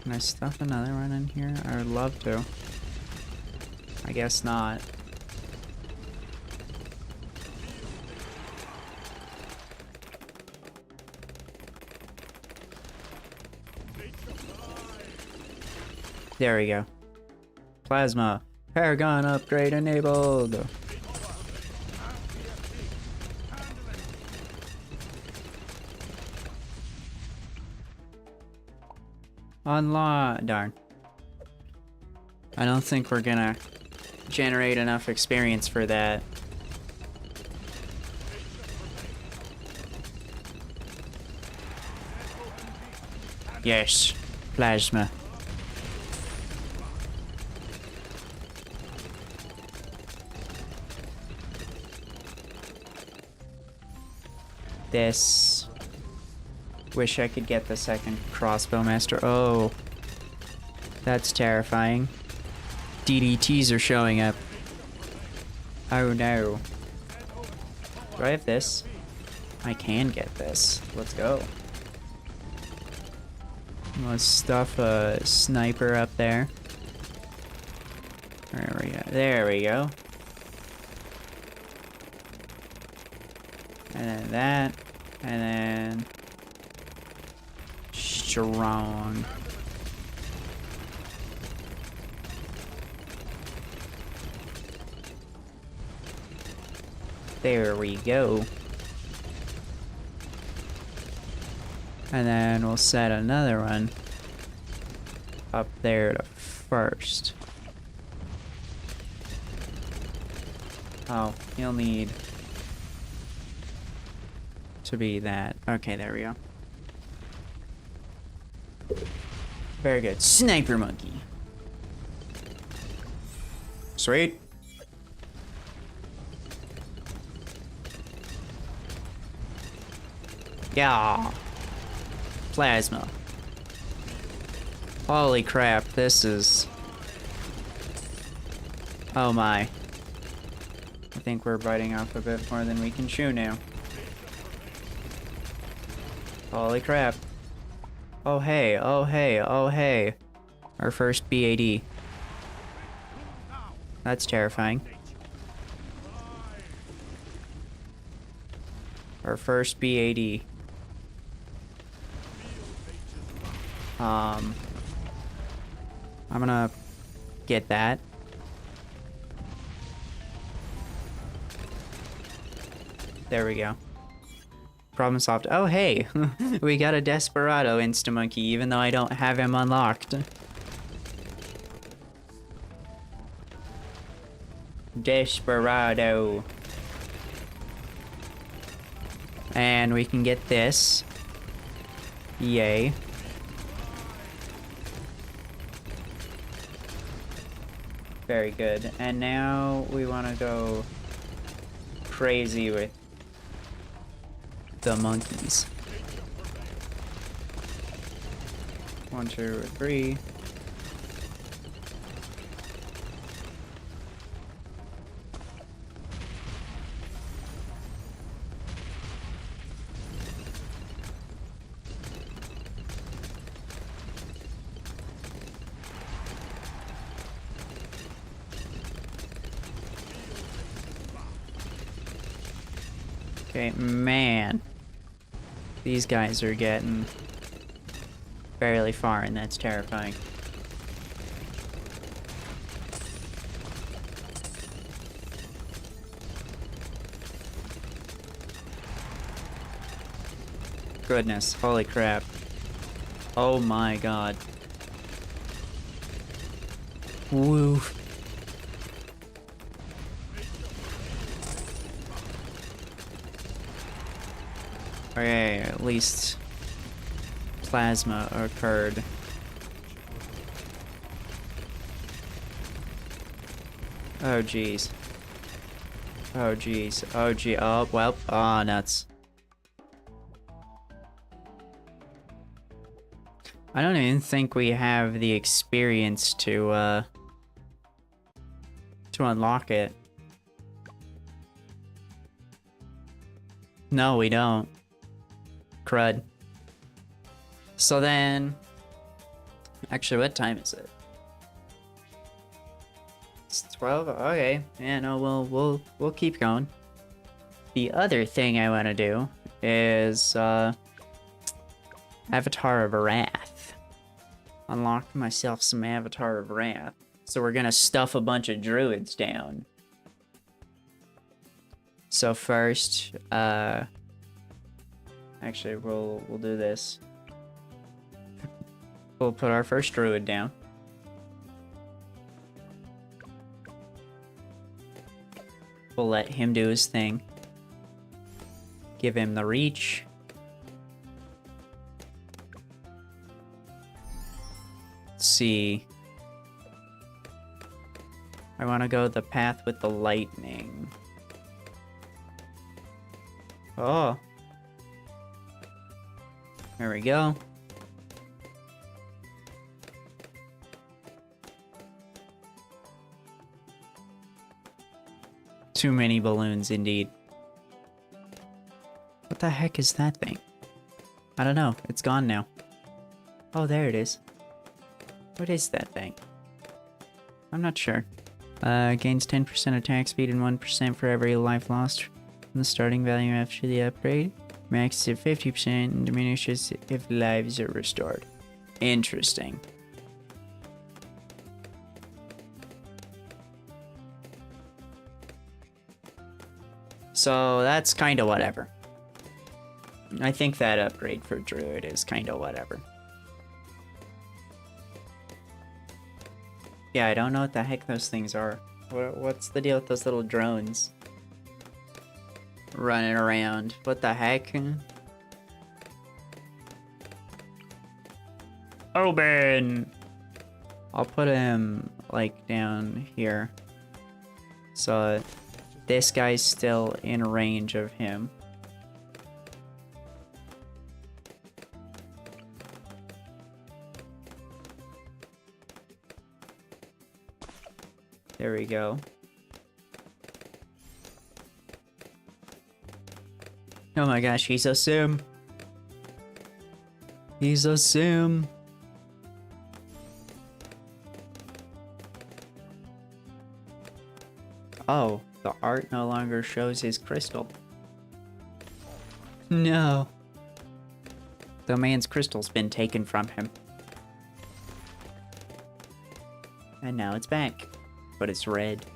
S1: Can I stuff another one in here? I would love to. I guess not. There we go. Plasma. Paragon upgrade enabled. Unlock. Darn. I don't think we're gonna generate enough experience for that. Yes. Plasma. This. Wish I could get the second crossbow master. Oh. That's terrifying. DDTs are showing up. Oh no. Do I have this? I can get this. Let's go. Let's stuff a sniper up there. There we go. There we go. And then that. And then... strong. There we go. And then we'll set another one up there to first. Oh, you'll need to be that. Okay, there we go. Very good. Sniper monkey. Sweet. Yeah. Plasma. Holy crap, this is... Oh my. I think we're biting off a bit more than we can chew now. Holy crap. Oh hey, oh hey, oh hey. Our first BAD. That's terrifying. Our first BAD. I'm gonna get that. There we go. Problem solved. Oh hey, we got a Desperado Insta-Monkey even though I don't have him unlocked. Desperado. And we can get this. Yay. Very good. And now we want to go crazy with the monkeys. 1, 2, 3. Okay, man. These guys are getting fairly far, and that's terrifying. Goodness, holy crap. Oh my god. Woo. Okay, at least plasma occurred. Oh jeez. Oh jeez. Oh gee. Oh well. Oh nuts. I don't even think we have the experience to unlock it. No, we don't. Crud. So then, actually, what time is it? It's 12. Okay. Yeah, no, we'll keep going. The other thing I want to do is Avatar of Wrath. unlocked myself some Avatar of Wrath. So we're gonna stuff a bunch of druids down. So first, actually we'll do this. We'll put our first druid down. We'll let him do his thing. Give him the reach. Let's see. I want to go the path with the lightning. Oh. There we go. Too many balloons, indeed. What the heck is that thing? I don't know. It's gone now. Oh, there it is. What is that thing? I'm not sure. Gains 10% attack speed and 1% for every life lost from the starting value after the upgrade. Max to 50% and diminishes if lives are restored. Interesting. So that's kind of whatever. I think that upgrade for Druid is kind of whatever. Yeah, I don't know what the heck those things are. What's the deal with those little drones? Running around. What the heck? Open! I'll put him, like, down here. So this guy's still in range of him. There we go. Oh my gosh, he's a sim. He's a sim. Oh, the art no longer shows his crystal. No. The man's crystal's been taken from him. And now it's back. But it's red.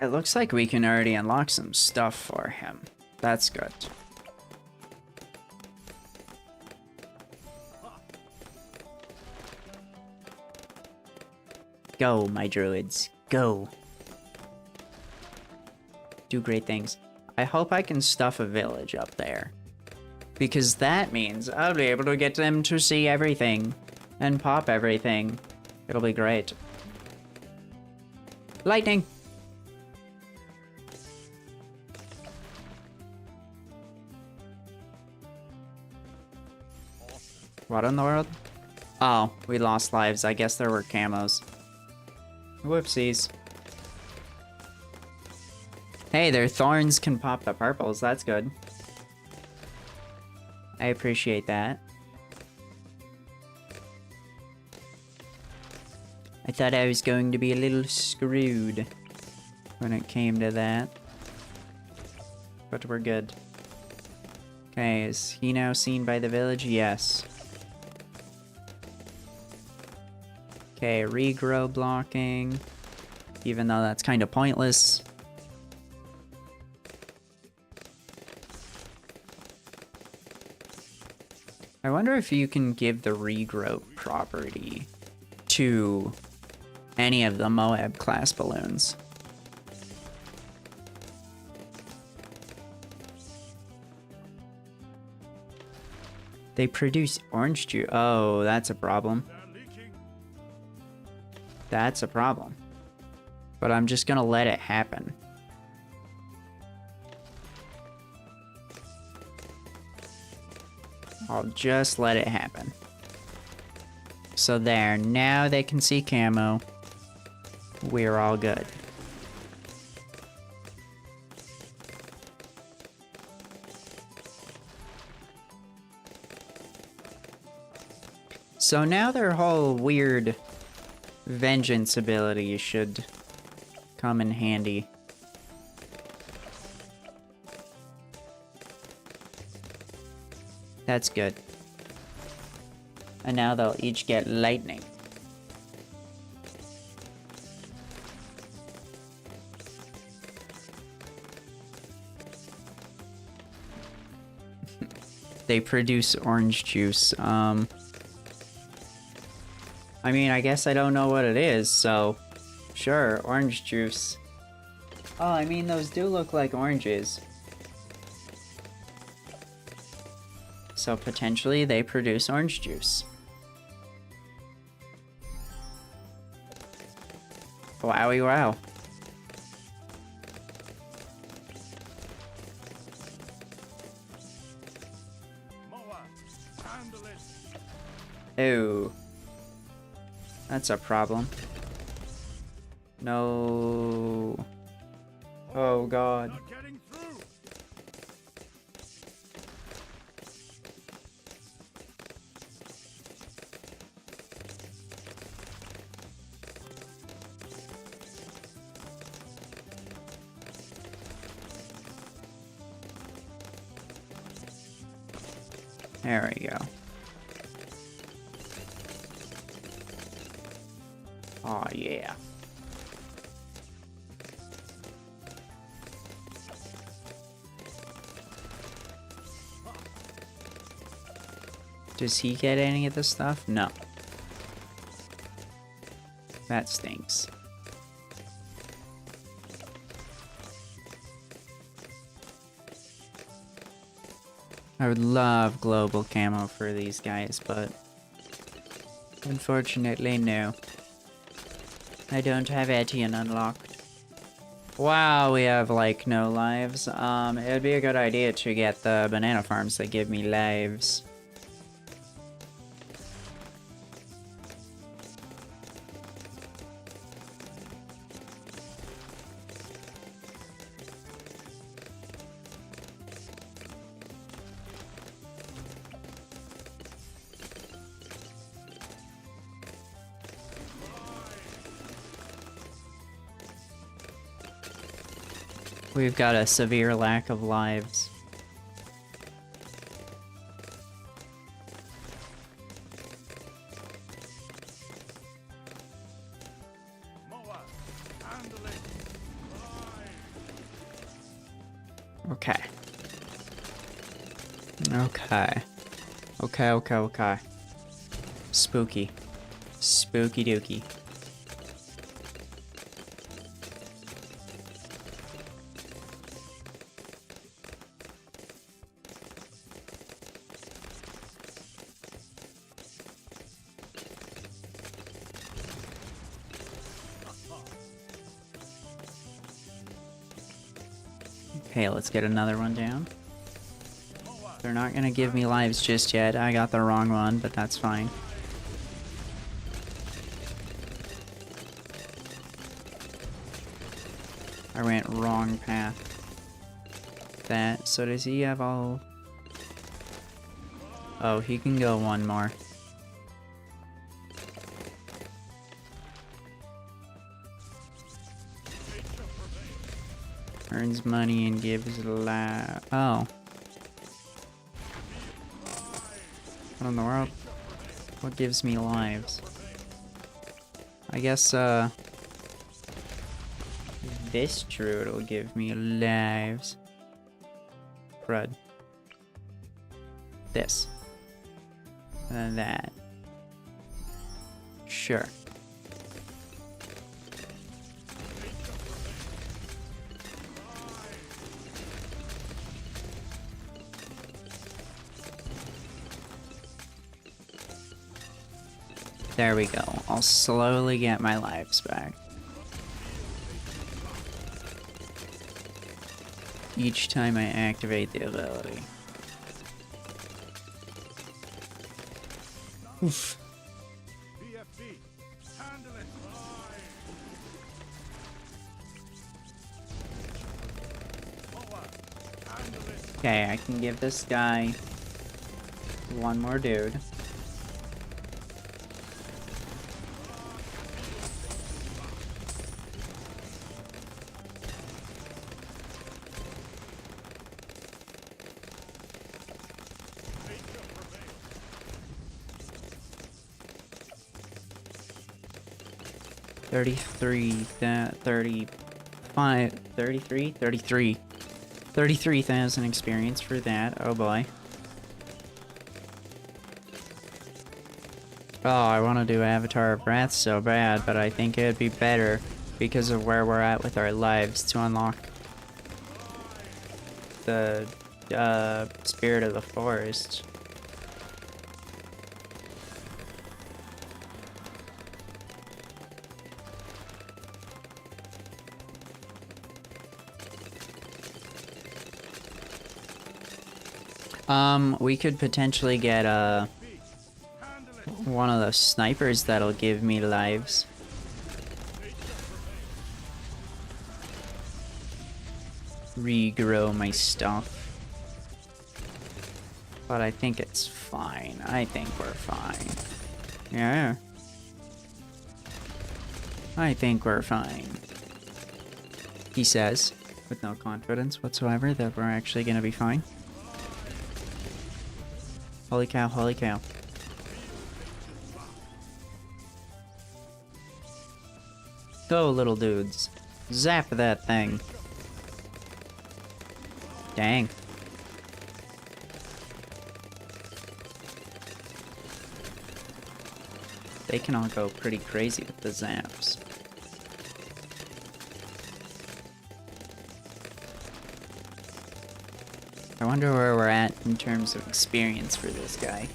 S1: It looks like we can already unlock some stuff for him. That's good. Go, my druids. Go. Do great things. I hope I can stuff a village up there. Because that means I'll be able to get them to see everything. And pop everything. It'll be great. Lightning! What in the world? Oh, we lost lives. I guess there were camos. Whoopsies. Hey, their thorns can pop the purples. That's good. I appreciate that. I thought I was going to be a little screwed when it came to that. But we're good. Okay, is he now seen by the village? Yes. Okay, regrow blocking. Even though that's kind of pointless. I wonder if you can give the regrow property to any of the Moab class balloons. They produce orange juice. Oh, that's a problem. That's a problem. But I'm just gonna let it happen. I'll just let it happen. So there, now they can see camo. We're all good. So now their whole weird vengeance ability should come in handy. That's good. And now they'll each get lightning. They produce orange juice. I mean, I guess I don't know what it is, so sure, orange juice. Oh, I mean, those do look like oranges. So potentially they produce orange juice. Wowie wow. Ew. That's a problem. No. Oh god. There we go. Oh yeah. Does he get any of the stuff? No. That stinks. I would love global camo for these guys, but unfortunately, no. I don't have Etienne unlocked. Wow, we have, like, no lives. It would be a good idea to get the banana farms that give me lives. We've got a severe lack of lives. Okay. Okay. Spooky. Spooky dooky. Okay, let's get another one down. They're not gonna give me lives just yet. I got the wrong one, but that's fine. I went wrong path. That, so does he have all... Oh, he can go one more. Earns money and gives oh. What in the world? What gives me lives? I guess, this Druid will give me lives. Crud. This. And then that. Sure. There we go. I'll slowly get my lives back. Each time I activate the ability. Oof. Okay, I can give this guy one more dude. 33, 35, 33? 33. 33,000 experience for that, oh boy. Oh, I want to do Avatar of Wrath so bad, but I think it would be better because of where we're at with our lives to unlock the Spirit of the Forest. We could potentially get one of the snipers that'll give me lives. Regrow my stuff. But I think it's fine. I think we're fine. Yeah. I think we're fine. He says, with no confidence whatsoever, that we're actually gonna be fine. Holy cow, holy cow. Go, little dudes. Zap that thing. Dang. They can all go pretty crazy with the zaps. I wonder where we're at in terms of experience for this guy.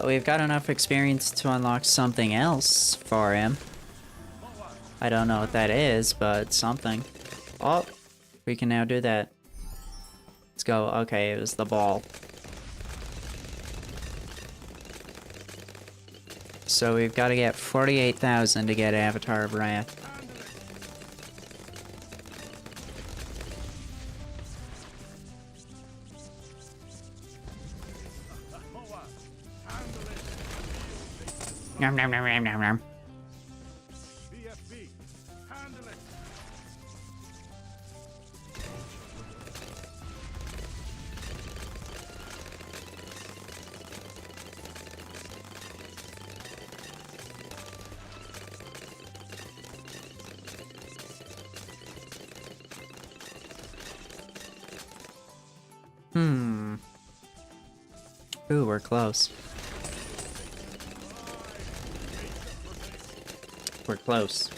S1: We've got enough experience to unlock something else for him. I don't know what that is, but something. Oh, we can now do that. Let's go. Okay, it was the ball. So we've got to get 48,000 to get Avatar of Wrath. Nom nom nom nom nom nom. Ooh, we're close. We're close.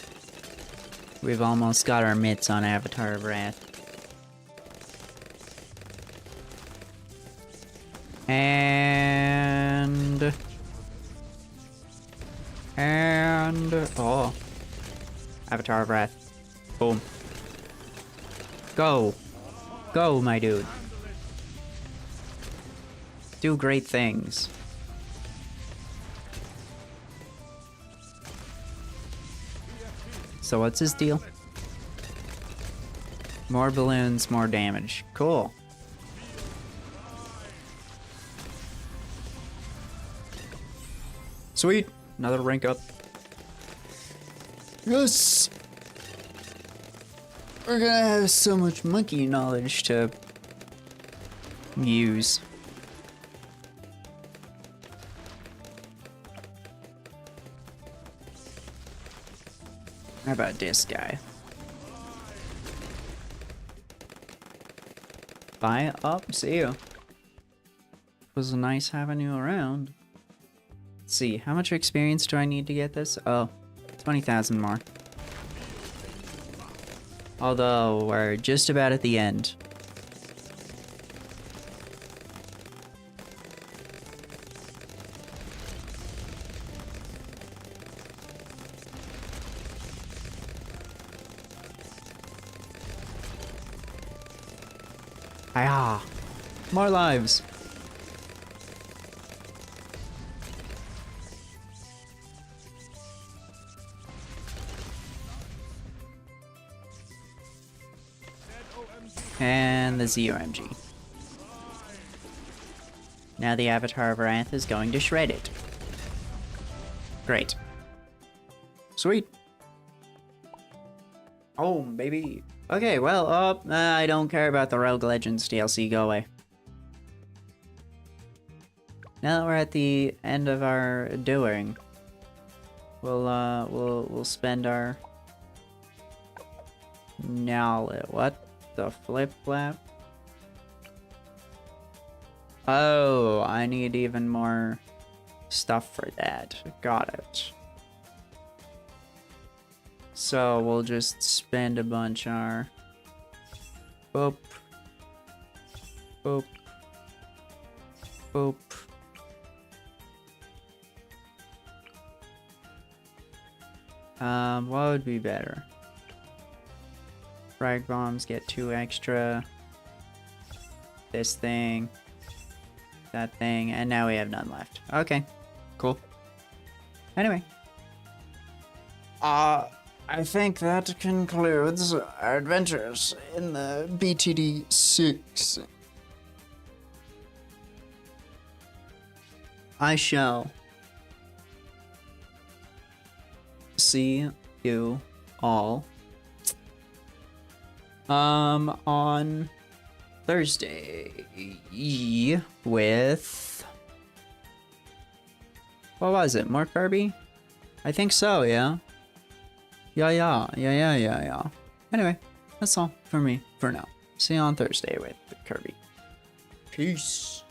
S1: We've almost got our mitts on Avatar of Wrath. And... oh. Avatar of Wrath. Boom. Go. Go, my dude. Do great things. So what's his deal? More balloons, more damage. Cool. Sweet. Another rank up. Yes! We're gonna have so much monkey knowledge to use. How about this guy? Bye. Oh, see you. It was nice having you around. Let's see, how much experience do I need to get this? Oh, 20,000 more. Although, we're just about at the end. Hiya! More lives! And the ZOMG. Now the Avatar of Wrath is going to shred it. Great. Sweet. Oh, baby. Okay, well, I don't care about the Rogue Legends DLC. Go away. Now that we're at the end of our doing, we'll spend our knowledge. What the flip flap? Oh, I need even more stuff for that. Got it. So we'll just spend a bunch our boop, boop, boop. What would be better? Frag bombs get 2 extra. This thing. That thing. And now we have none left. Okay. Cool. Anyway. I think that concludes our adventures in the BTD 6. I shall see you all on Thursday with, what was it, more Kirby? I think so, yeah. Yeah. Anyway, that's all for me for now. See you on Thursday with Kirby. Peace.